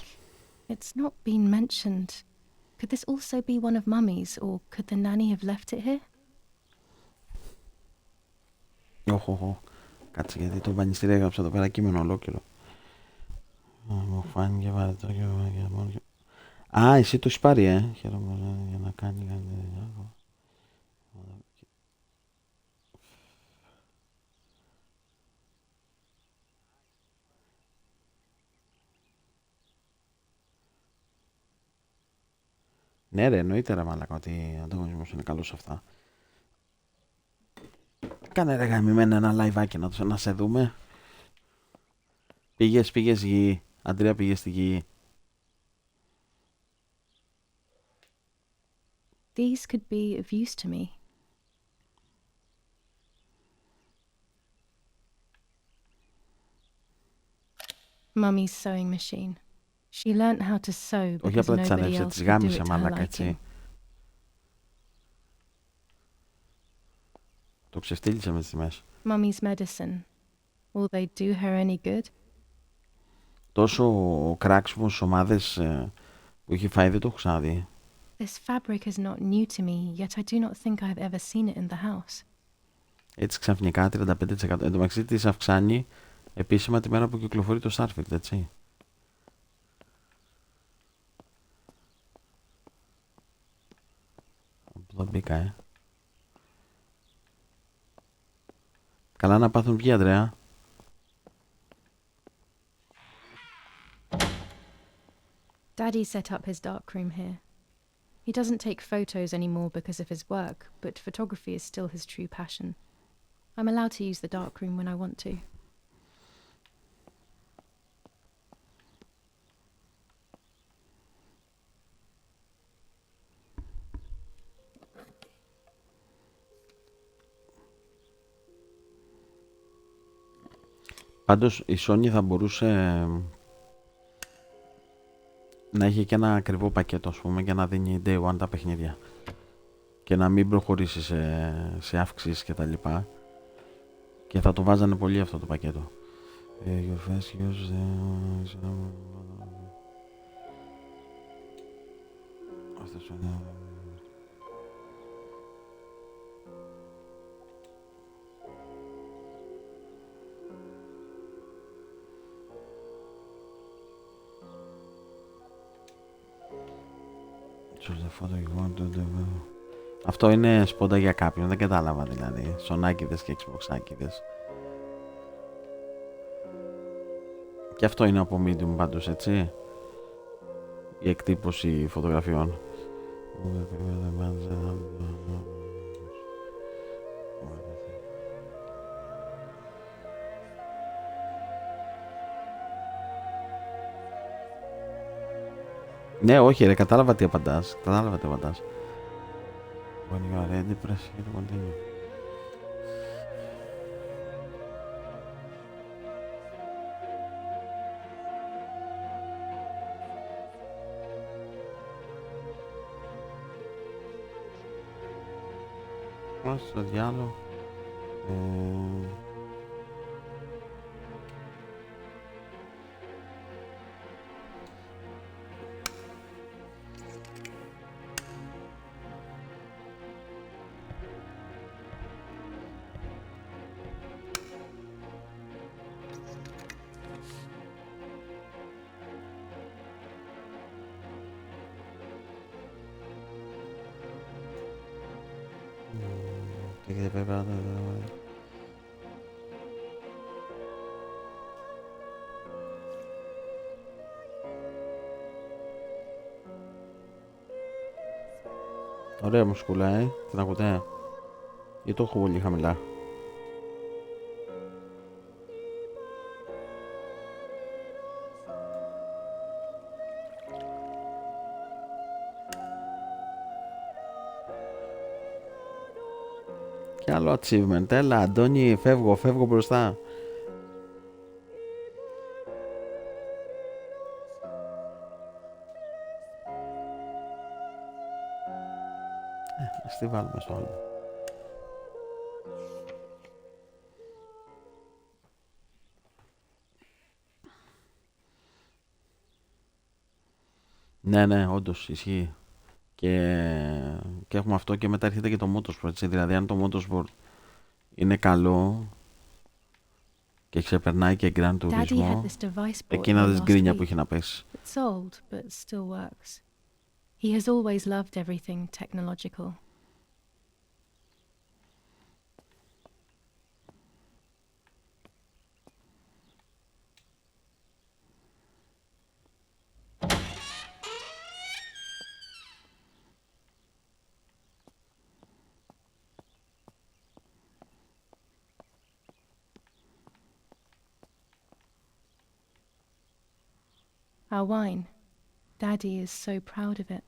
It's not been mentioned. Could this also be one of Mummy's, or could the nanny have left it here? Όχο. Κάτσε γιατί το μπανιστήρι έγραψα εδώ πέρα κείμενο ολόκληρο. Μου φάνηκε βαρετό και μόνο. Α, εσύ το έχεις πάρει, Χαίρομαι για να κάνει κάτι. Ναι ρε, εννοείται ρε μαλάκα ότι ο ανταγωνισμός είναι καλός σε αυτά. Κάνε ρε γαμημένα ένα liveάκι να σε δούμε. Πήγες γη. Αντρέα, πήγες στη γη. These could be of use to me. Mummy's sewing machine. She learnt how to sew Όχι because απλά τις nobody ανέβησε, else τις could do γάμισε it to her μαλάκα liking. έτσι. Το ξεφτύλισε με τις τιμές. Mummy's medicine. Will they do her any good? Τόσο κράξιμο στις ομάδες που έχει φάει δεν το έχω ξαναδεί. This fabric is not new to me, yet I do not think I have ever seen it in the house. Έτσι ξαφνικά 35%. Εν τω μεταξύ της αυξάνει επίσημα τη μέρα που κυκλοφορεί το Starfield, έτσι. Εδώ μπήκα, Καλά να πάθουν ποιοι, Ανδρέα. Daddy set up his darkroom here. He doesn't take photos anymore because of his work, but photography is still his true passion. I'm allowed to use the darkroom when I want to. Πάντως η Sony θα μπορούσε να έχει και ένα ακριβό πακέτο, ας πούμε, για να δίνει day one τα παιχνίδια και να μην προχωρήσει σε αύξηση και τα λοιπά, και θα το βάζανε πολύ αυτό το πακέτο. Choose the photo you want to do. Αυτό είναι σπόντα για κάποιον, δεν κατάλαβα δηλαδή. Σονάκηδες και Xboxάκηδες. Και αυτό είναι από medium πάντως, έτσι. Η εκτύπωση φωτογραφιών. Ναι, όχι ρε, κατάλαβα τι απαντάς. When you are ready, press here to continue. Πώς στο διάλογο. Ωραία μουσκούλα, την ακούτε? Ή το έχω πολύ χαμηλά? Και άλλο achievement, έλα Αντώνη, φεύγω μπροστά. Ας τη βάλουμε στο άλλο. Ναι, όντως ισχύει. Και έχουμε αυτό και μετά έρχεται και το Motorsport, έτσι. Δηλαδή αν το Motorsport είναι καλό και ξεπερνάει και Gran Turismo, εκείνα τις γκρίνια που είχε να πέσει. It's old, but still works. He has always loved everything technological. Our wine. Daddy is so proud of it.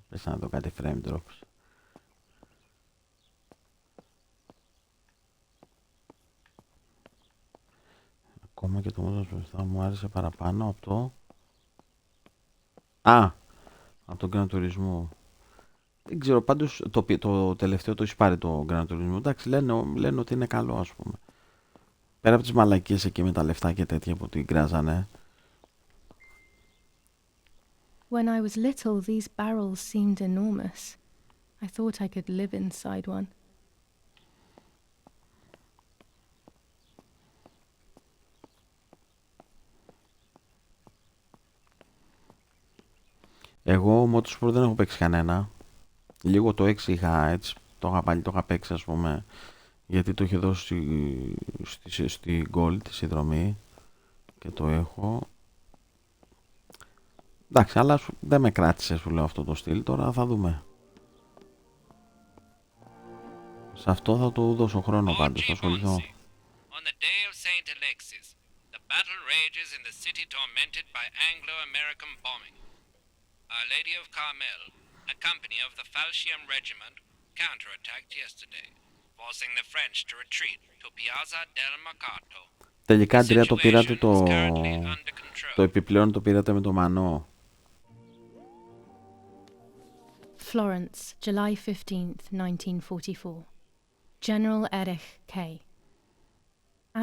Πες να δω κάτι frame drops. Ακόμα και το Motorsport θα μου άρεσε παραπάνω από το... από τον Gran Turismo. Δεν ξέρω, πάντως το τελευταίο το έχει πάρει το Gran Turismo. Εντάξει, λένε ότι είναι καλό, ας πούμε. Πέρα από τις μαλακίες εκεί με τα λεφτά και τέτοια που την κράζανε. When I was little, these barrels seemed enormous. I thought I could live inside one. Εγώ Motorsport δεν έχω παίξει κανένα. Λίγο το 6 είχα, έτσι. Το είχα παίξει, ας πούμε. Γιατί το είχε δώσει στη Gold, τη συνδρομή. Και το έχω. Εντάξει, αλλά δεν με κράτησε, σου λέω, αυτό το στυλ. Τώρα θα δούμε. Σε αυτό θα του δώσω χρόνο πάντως, θα ασχοληθώ. On the day of Saint Alexis, the battle rages in the city tormented by Anglo-American bombing. Our Lady of Carmel, a company of the Falcium Regiment, counterattacked yesterday, forcing the French to retreat to Piazza del Mercato. Τελικά, Αντρέα, το πήρατε το επιπλέον το πήρατε με το Μανώ. Florence, July 15th, 1944. General Erich K.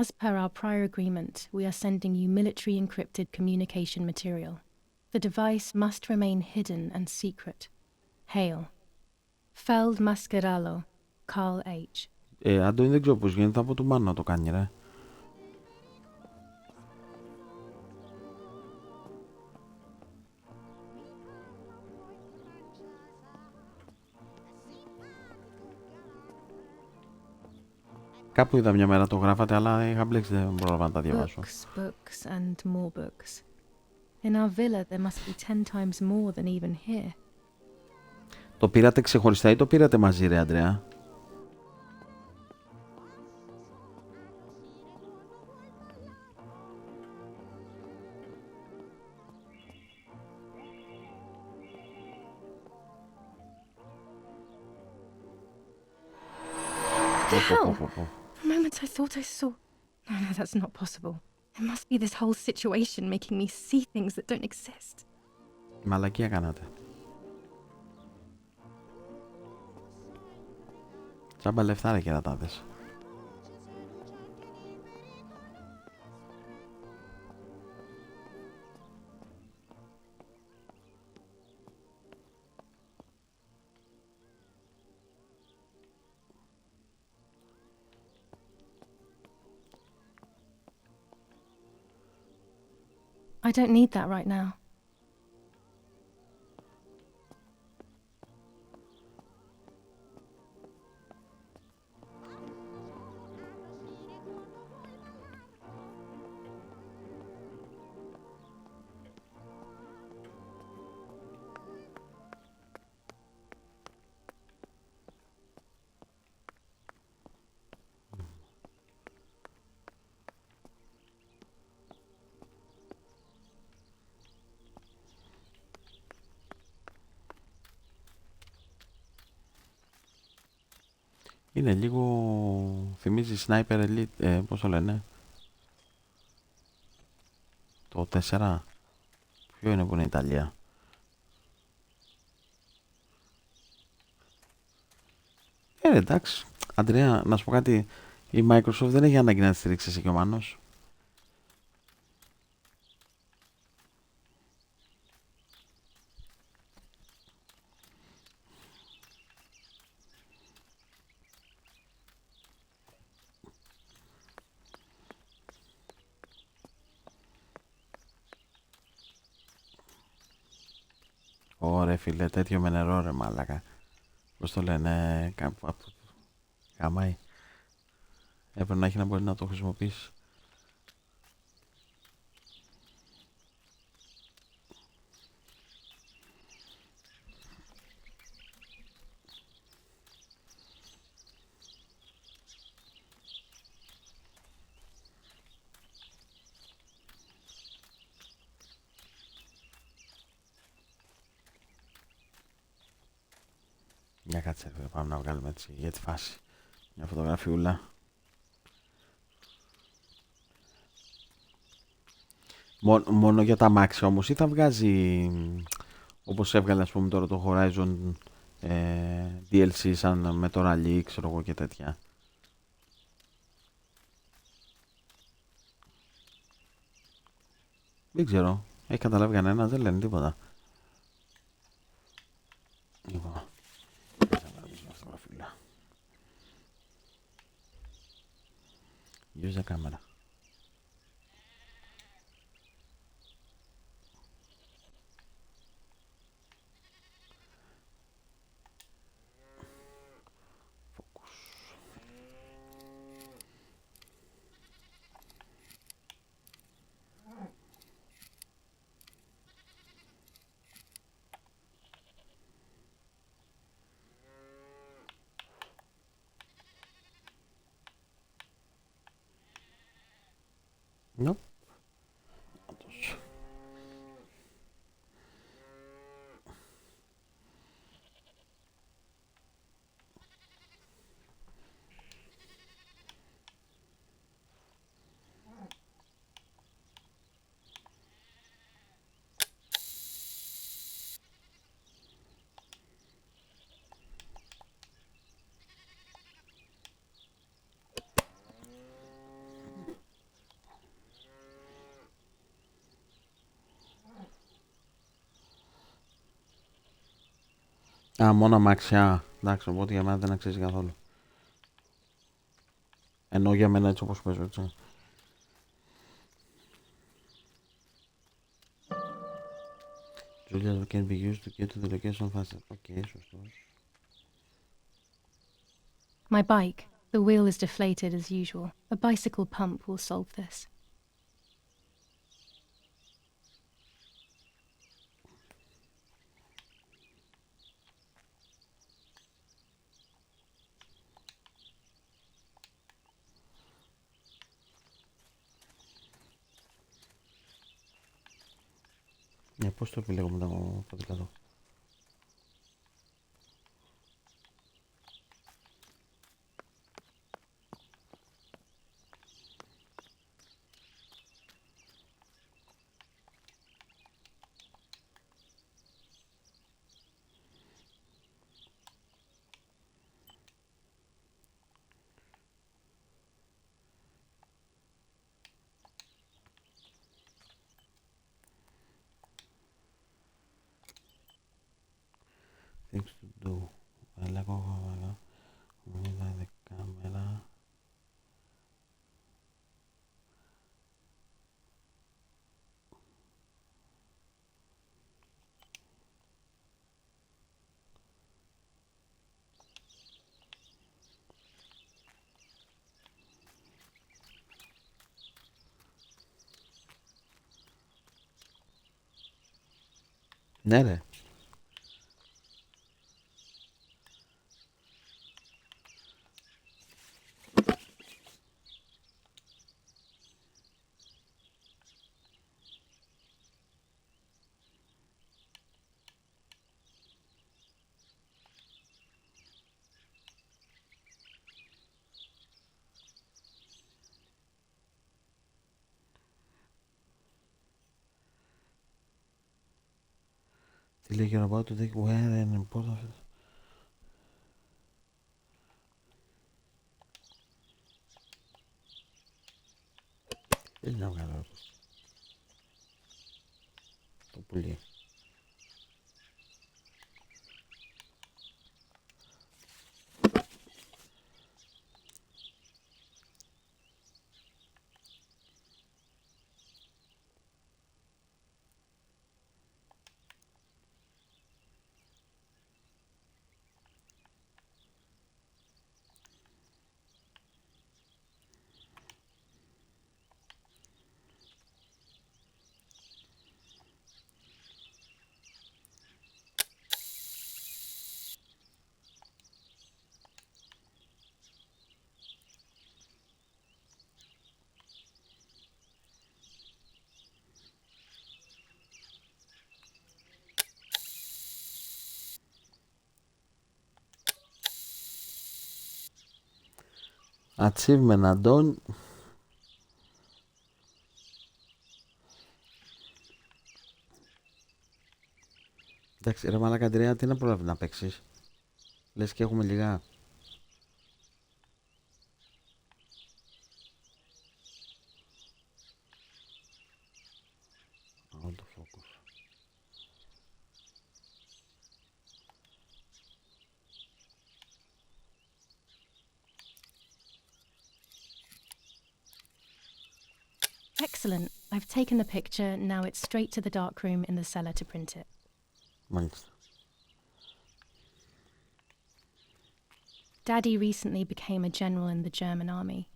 As per our prior agreement, we are sending you military encrypted communication material. The device must remain hidden and secret. Hail. Feld Mascherallo, Carl H. Αντώνη, δεν ξέρω πώς γίνεται, από του μάνα να το κάνει, ρε. Κάπου είδα μια μέρα το γράφατε, αλλά είχα μπλέξει, δεν πρόλαβα να τα διαβάσω. Books, books, and more books. In our villa there must be 10 times more than even here. Το πήρατε ξεχωριστά ή το πήρατε μαζί, ρε Αντρέα? The hell? For a moment I thought I saw... No, that's not possible. It must be this whole situation making me see things that don't exist. Μαλακία κάνατε. Τσάμπα λεφτά, ρε κερατάδες. I don't need that right now. Είναι λίγο... θυμίζει Sniper Elite, πώς το λένε? Το 4. Ποιο είναι που είναι η Ιταλία? Εντάξει, Αντρέα, να σου πω κάτι. Η Microsoft δεν έχει ανάγκη να τη στηρίξει εσύ και ο Μάνος. Ωραία φίλε, τέτοιο με νερό ρε μάλακα. Πώς το λένε, γαμάει. Έπρεπε να έχει να μπορεί να το χρησιμοποιήσει. Για κάτσε, πάμε να βγάλουμε έτσι για τη φάση μια φωτογραφιούλα. Μόνο για τα αμάξια όμως, ή θα βγάζει όπως έβγαλε ας πούμε τώρα το Horizon DLC σαν με το Rally, ξέρω εγώ και τέτοια? Δεν ξέρω, έχει καταλάβει κανένα, δεν λένε τίποτα. Λοιπόν, use the camera. Focus. Nope. Α, μόνο αμάξια. Εντάξει, οπότε για μένα δεν αξίζει καθόλου. Ενώ για μένα έτσι όπως παίζω, έτσι. Julia can be used to get to the location faster. Okay, σωστός. My bike. The wheel is deflated as usual. A bicycle pump will solve this. Πώς το επιλέγουμε το ποδήλατο. Things to do. Έλεγχο, είδα κάμερα. Ναι ρε. Τι λέει about to take where an important... Δεν είναι να βγάλω το πουλί. Achievement Αντών. Εντάξει ρε μαλάκα Αντρέα, τι να προλάβει να παίξεις. Λες και έχουμε λιγά. Autofocus. Excellent. I've taken the picture. Now it's straight to the darkroom in the cellar to print it. Μάλιστα. Daddy recently became a general in the German army.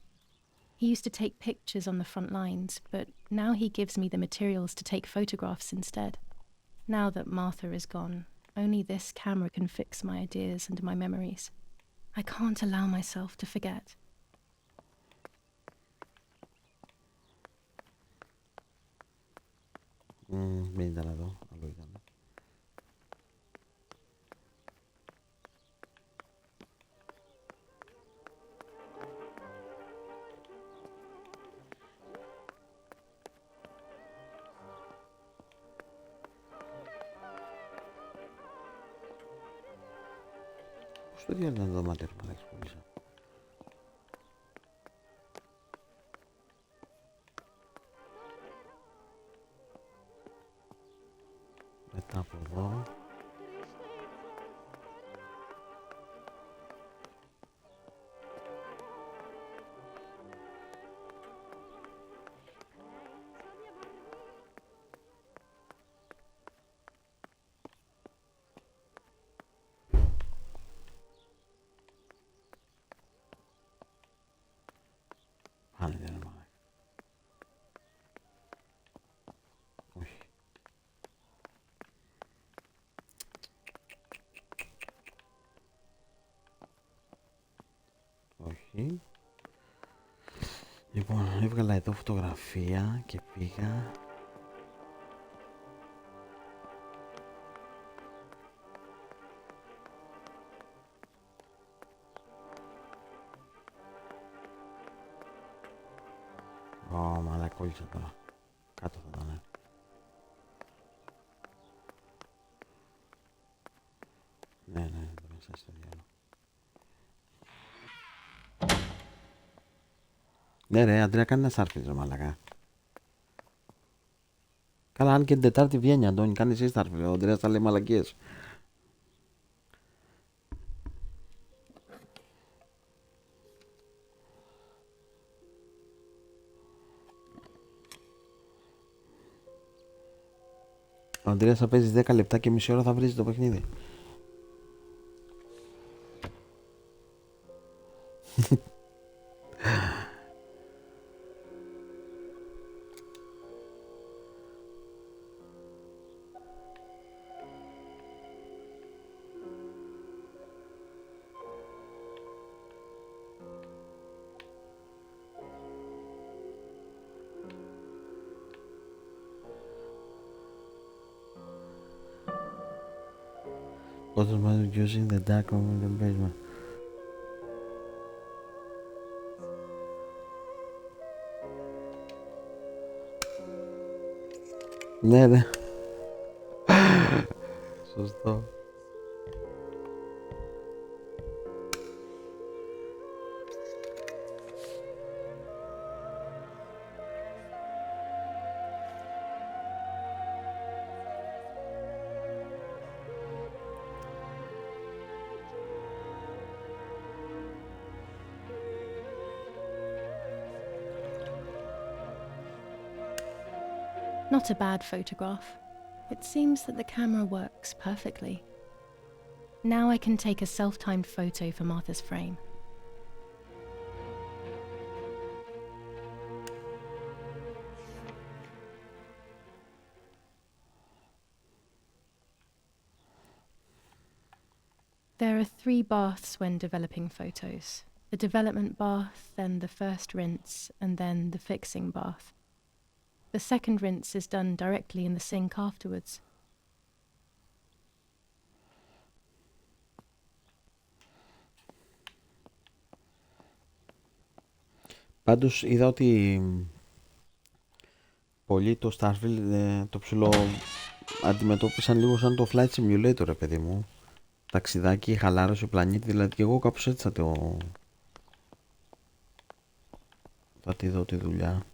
He used to take pictures on the front lines, but now he gives me the materials to take photographs instead. Now that Martha is gone, only this camera can fix my ideas and my memories. I can't allow myself to forget. Δεν ήταν εδώ, αλλού ήταν. Πώς το διάλεγα το δωμάτιο, να έχεις. Μετά από εδώ. όχι. Λοιπόν, έβγαλα εδώ φωτογραφία και πήγα. Μαλακόλησα τώρα. Κάτω θα ήταν. Ναι, εδώ μέσα στο διάλογο. Ναι ρε, Αντρέα, κάνει ένα Starfield ρε μαλακά. Καλά, αν και την Τετάρτη βγαίνει, Αντώνη, κάνει εσύ Starfield. Ο Αντρέας τα λέει μαλακίες. Ο Αντρέας θα παίζει 10 λεπτά και μισή ώρα θα βρίζει το παιχνίδι. Πότος μας using the dark room in the basement. Ναι, ναι. Σωστό. Not a bad photograph. It seems that the camera works perfectly. Now I can take a self-timed photo for Martha's frame. There are 3 baths when developing photos. The development bath, then the first rinse, and then the fixing bath. The second rinse is done directly in the sink afterwards. Πάντως είδα ότι πολλοί το Starfield το ψηλό αντιμετώπισαν λίγο σαν το Flight Simulator, ρε παιδί μου. Ταξιδάκι, χαλάρωση, πλανήτη, δηλαδή και εγώ κάπως έτσι θα τη δω τη δουλειά.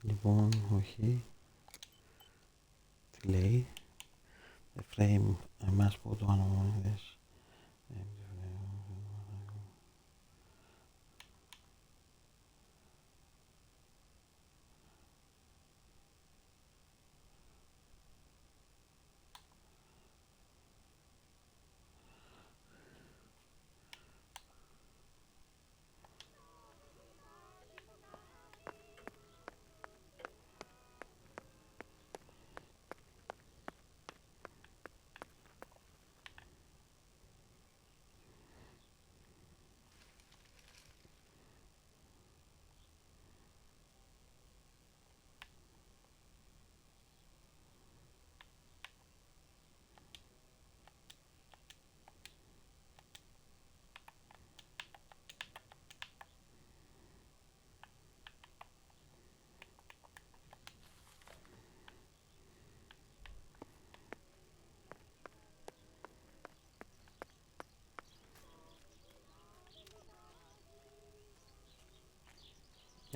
Λοιπόν, όχι. Τι λέει? The frame, I must put one of this.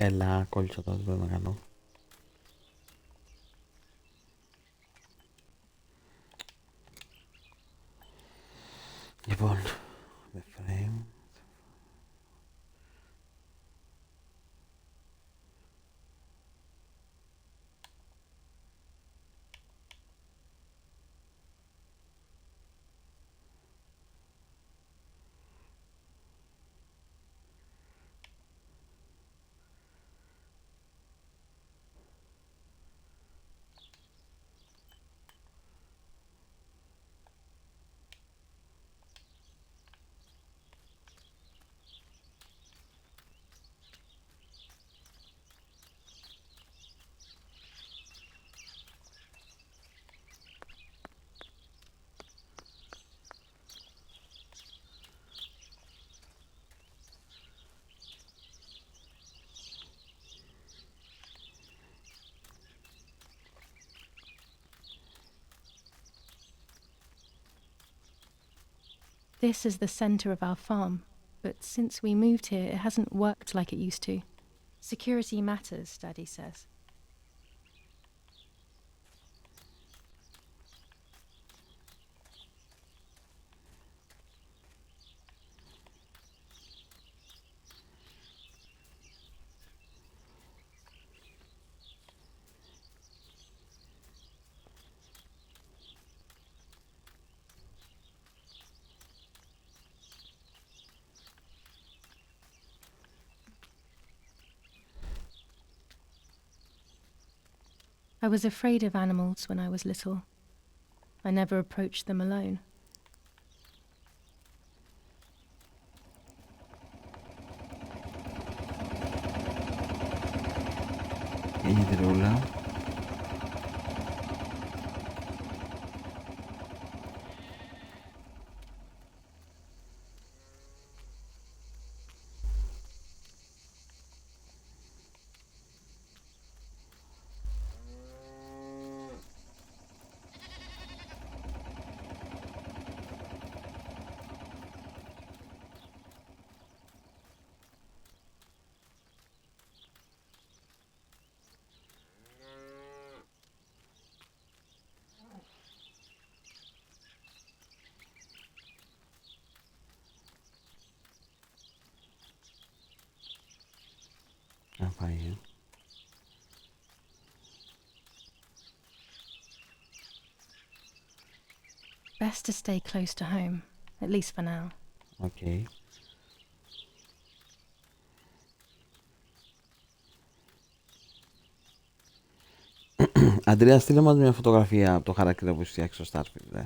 Έλα, κόλλησα τώρα, δεν πρέπει να κάνω. Λοιπόν, the frame. This is the center of our farm, but since we moved here, it hasn't worked like it used to. Security matters, Daddy says. I was afraid of animals when I was little. I never approached them alone. Γίνεται ρόλα. Να πάει. Best to stay close to home, at least for now. Okay. Αντρέα, στείλε μας μια φωτογραφία από το χαρακτήρα που φτιάξει στο Starfield.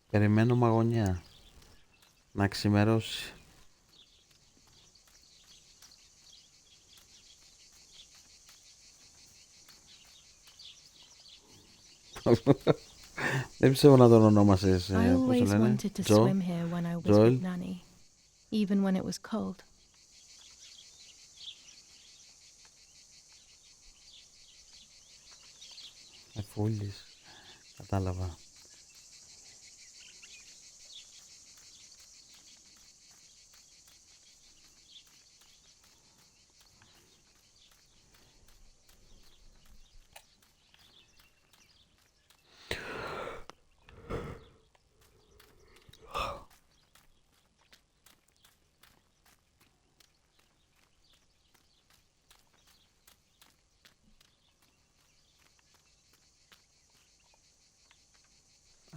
Περιμένω μαγωνιά να ξημερώσει. Δεν πιστεύω να τον ονόμασες, I πώς το always λένε, wanted to Τζο, swim here when I was Joel. with Nanny, even when it was cold. Εφούλης, κατάλαβα.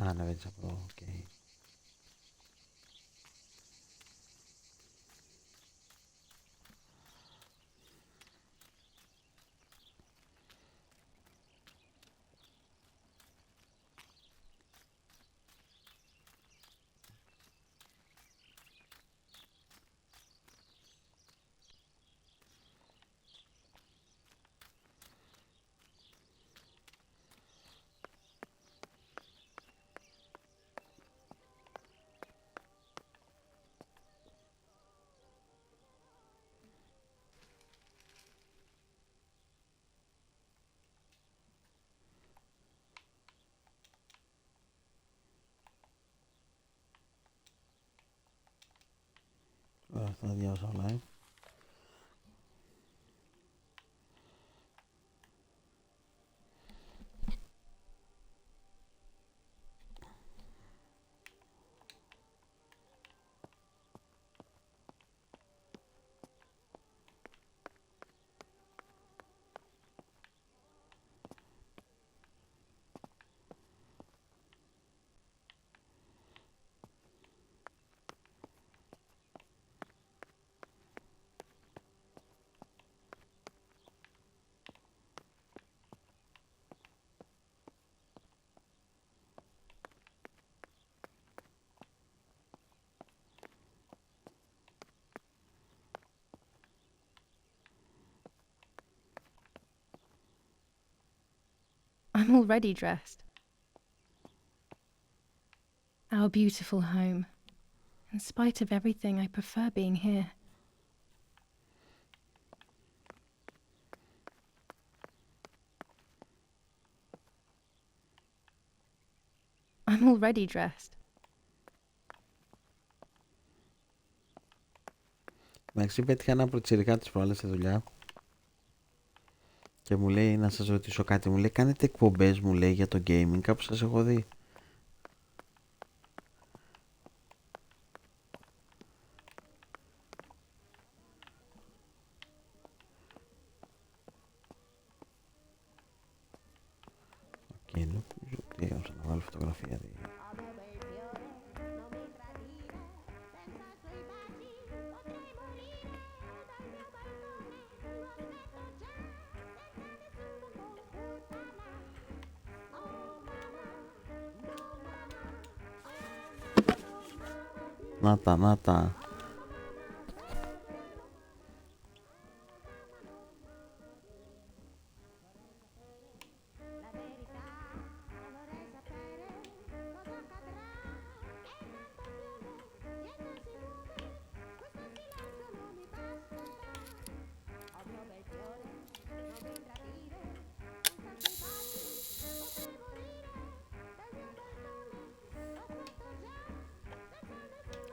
Ανεβαίνεις από εδώ, οκ. τα διάβασα όλα, I'm already dressed. Our beautiful home. In spite of everything, I prefer being here. I'm already dressed. Εντάξει, πέτυχα ένα προτσιρικά της προάλλες στη δουλειά και μου λέει να σας ρωτήσω κάτι. Μου λέει κάνετε εκπομπές, μου λέει, για το gaming, κάπου σας έχω δει. Οκ, νομίζω να βάλω φωτογραφία. Να τα.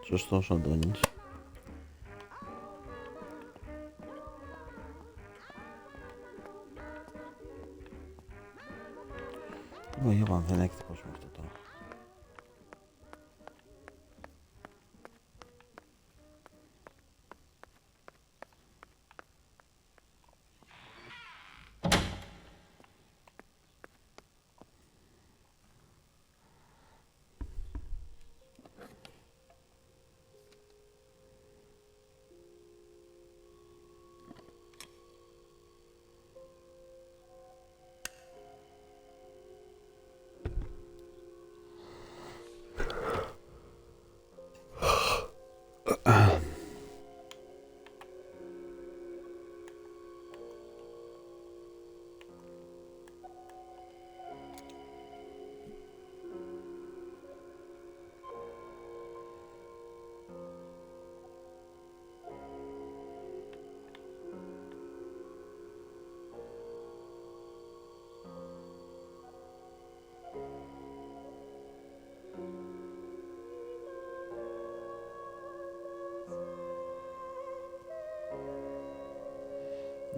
Σωστός ο Αντώνης. Λοιπόν, δεν έχει τυπώσει με αυτό τώρα.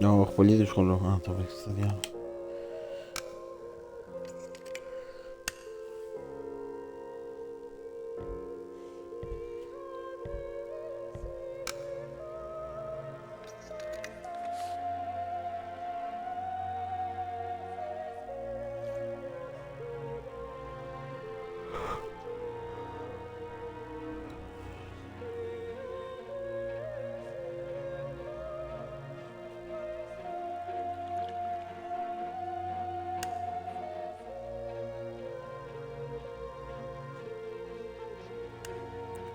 Όχι, πολύ δύσκολο να το βρεις στα διάφορα.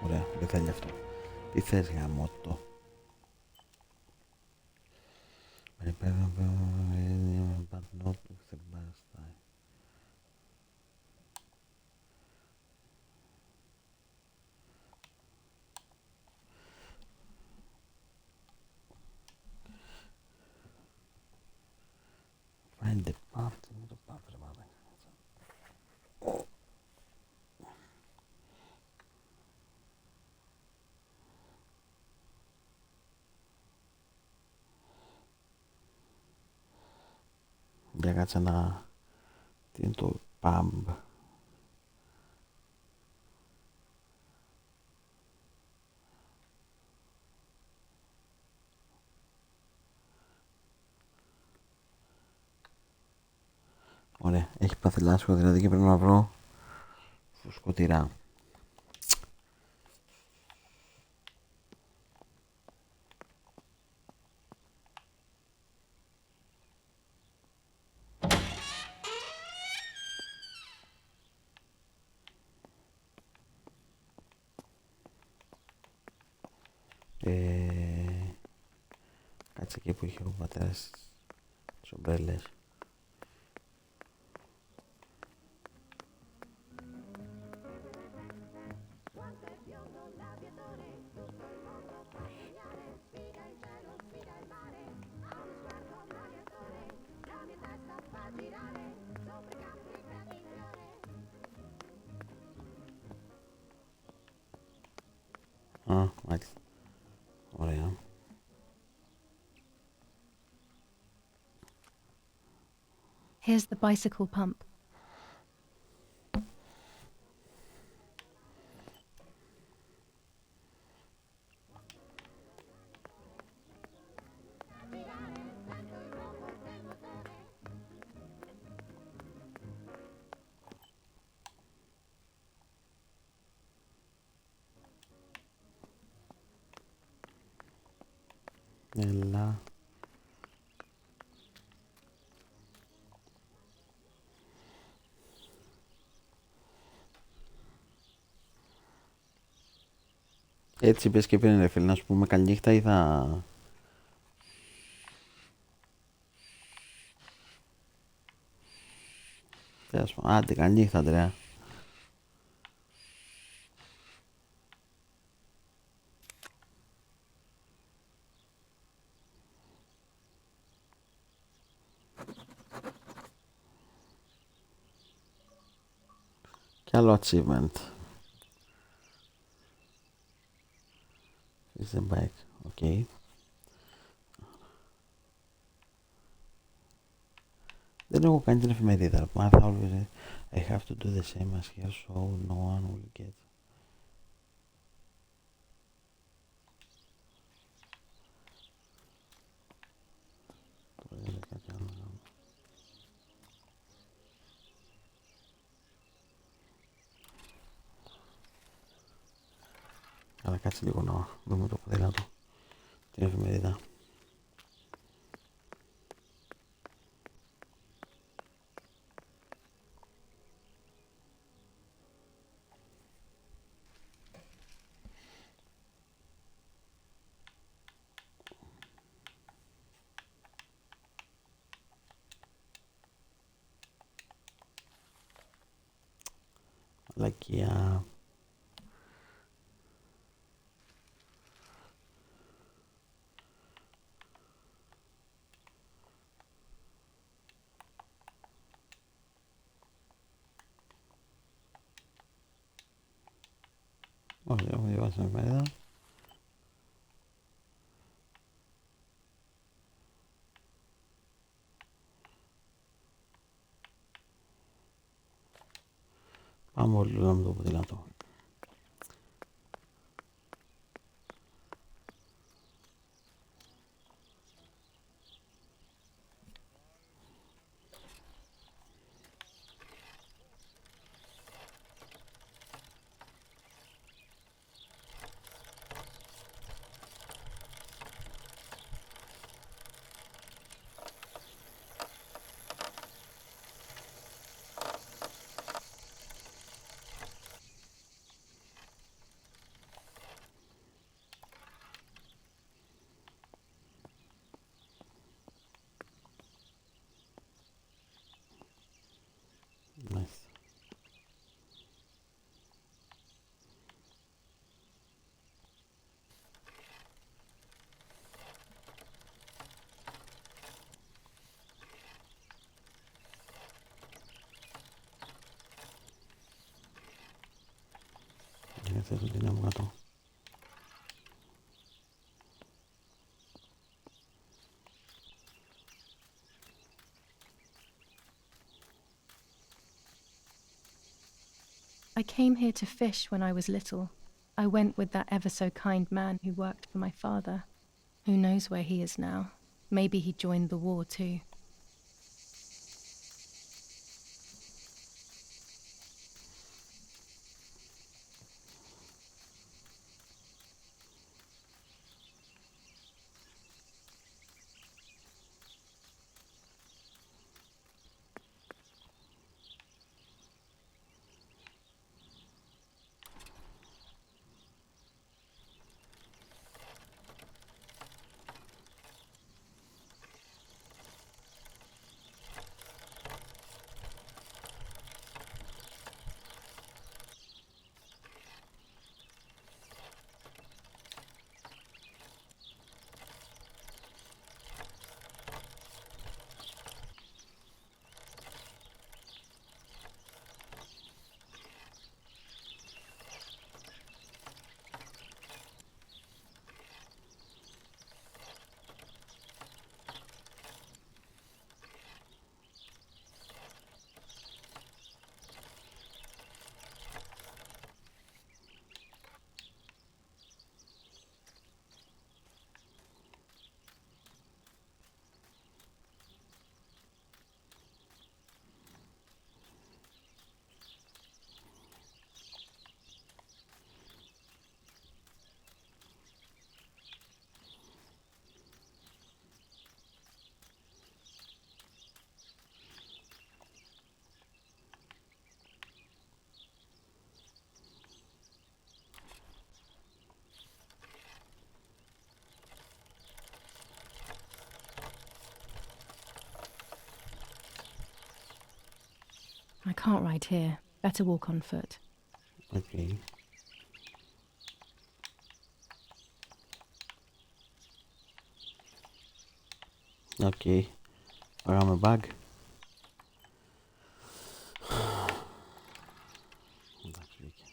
Ωραία, δεν θέλει αυτό. Τι θες γαμώτο? Find the path, το path, ρε μάνα. Για κάτσε να... Τι είναι το pub? Ωραία, έχει πάθει λάσπο δηλαδή και πρέπει να βρω φουσκωτηρά. Κάτσε εκεί που είχε ο πατέρας τις ομπρέλες. Α, μάλιστα. Ωραία. Here's the bicycle pump. Έλα. Έτσι είπες και πριν ρε φίλε, να σου πούμε καληνύχτα ή θα... Άντε, καληνύχτα Αντρέα. Κι άλλο achievement. Is the bike, okay. Δεν έχω κάνει την εφημερίδα. Martha always I have to do the same as here so no one will get. Αλλά κάτσε λίγο να δούμε το ποδήλατο, την εφημερίδα. Λακία. Όχι, έχω διαβάσει την εφημερίδα. Πάμε όλοι να με το ποδήλατο. Nice. Έτσι το δυνάμω κάτω. I came here to fish when I was little. I went with that ever so kind man who worked for my father. Who knows where he is now? Maybe he joined the war too. I can't ride here. Better walk on foot. Okay. Okay. Πάμε bag. Εντάξει, βγήκε.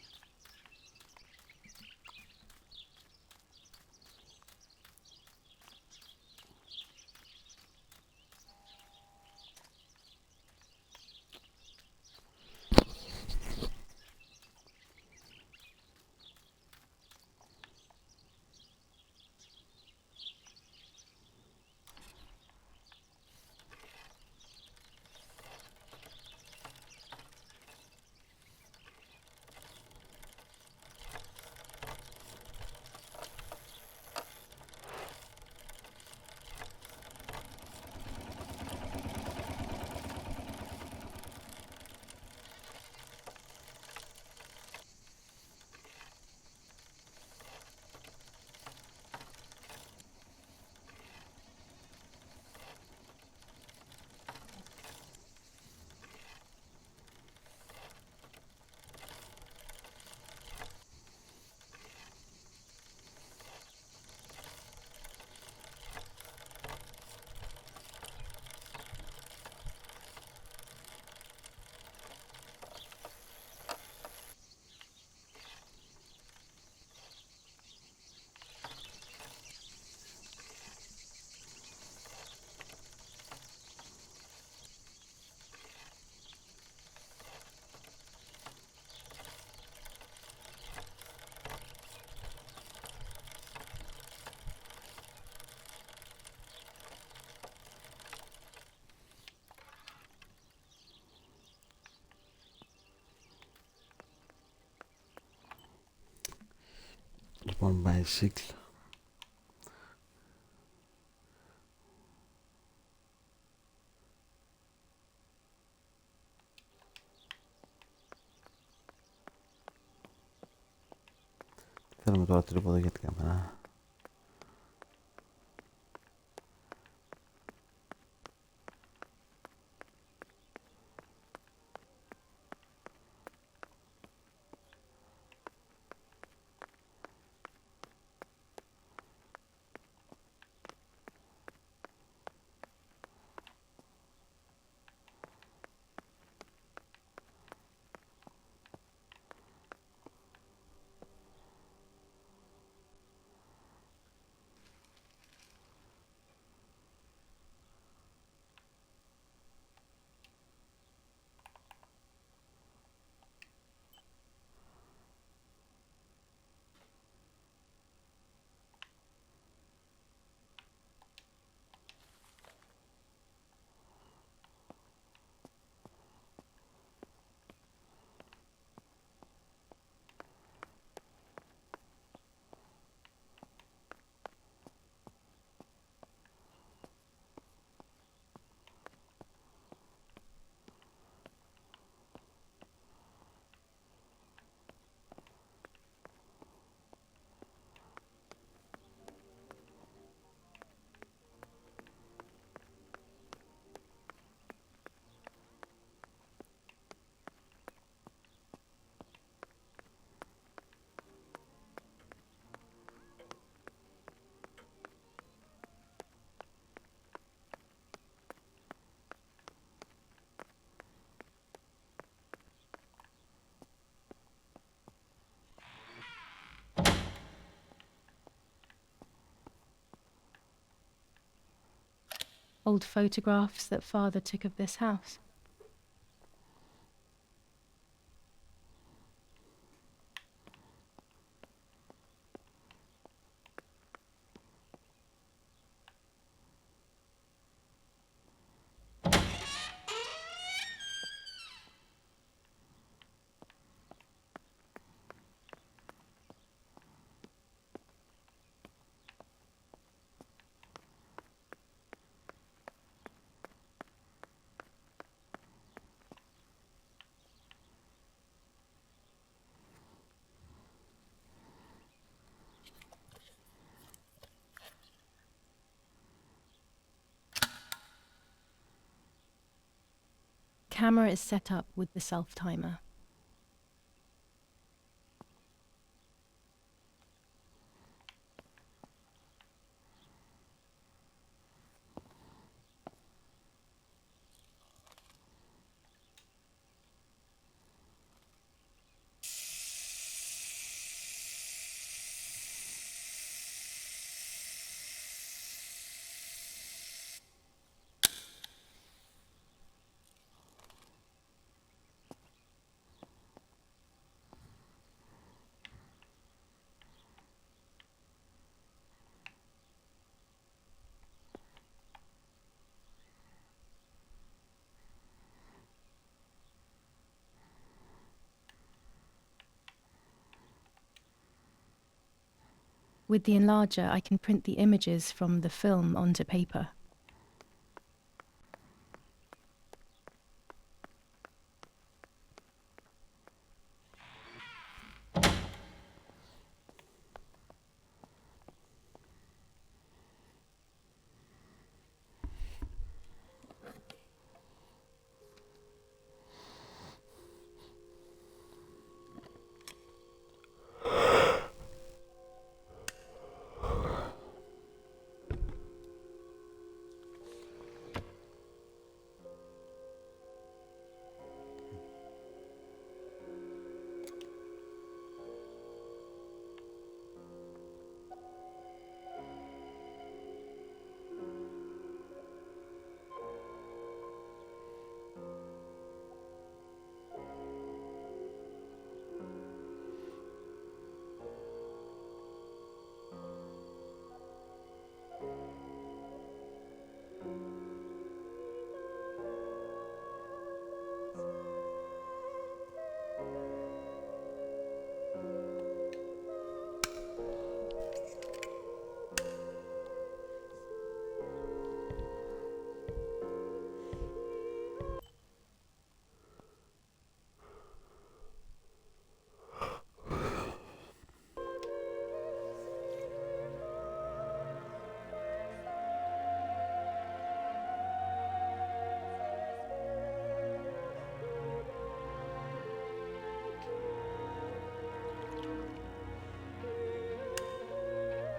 Λοιπόν, bicycle. Θέλουμε τώρα τρίποδο για την κάμερα. Old photographs that Father took of this house. Camera is set up with the self-timer. With the enlarger, I can print the images from the film onto paper.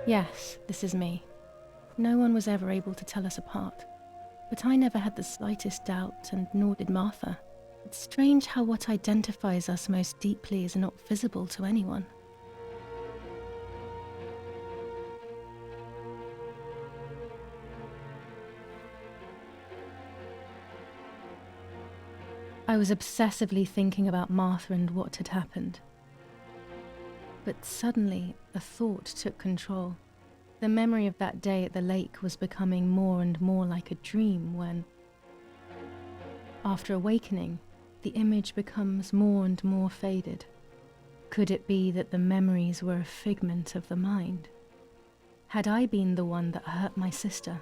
Yes, this is me. No one was ever able to tell us apart. But I never had the slightest doubt, and nor did Martha. It's strange how what identifies us most deeply is not visible to anyone. I was obsessively thinking about Martha and what had happened. But suddenly, a thought took control. The memory of that day at the lake was becoming more and more like a dream when, after awakening, the image becomes more and more faded. Could it be that the memories were a figment of the mind? Had I been the one that hurt my sister?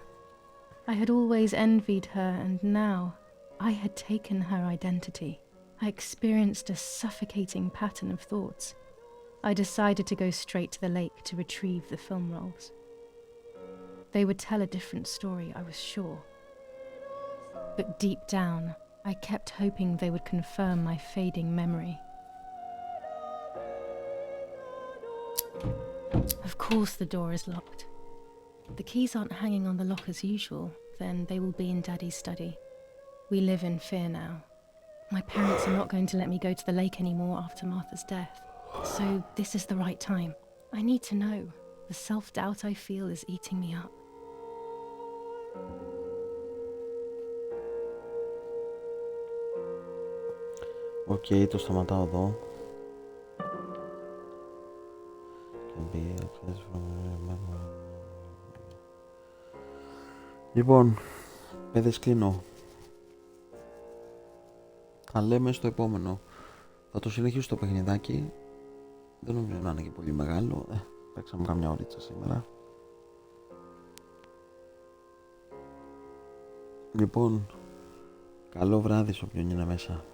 I had always envied her, and now I had taken her identity. I experienced a suffocating pattern of thoughts. I decided to go straight to the lake to retrieve the film rolls. They would tell a different story, I was sure. But deep down, I kept hoping they would confirm my fading memory. Of course the door is locked. The keys aren't hanging on the lock as usual, then they will be in Daddy's study. We live in fear now. My parents are not going to let me go to the lake anymore after Martha's death. So this is the right time. I need to know. The self-doubt I feel is eating me up. Οκ, το σταματάω εδώ. Λοιπόν, παιδες, κλείνω. Θα λέμε στο επόμενο. Θα το συνεχίσω το παιχνιδάκι. Δεν νομίζω να είναι και πολύ μεγάλο. Παίξαμε καμιά ωρίτσα σήμερα. Λοιπόν, καλό βράδυ σε όποιον είναι μέσα.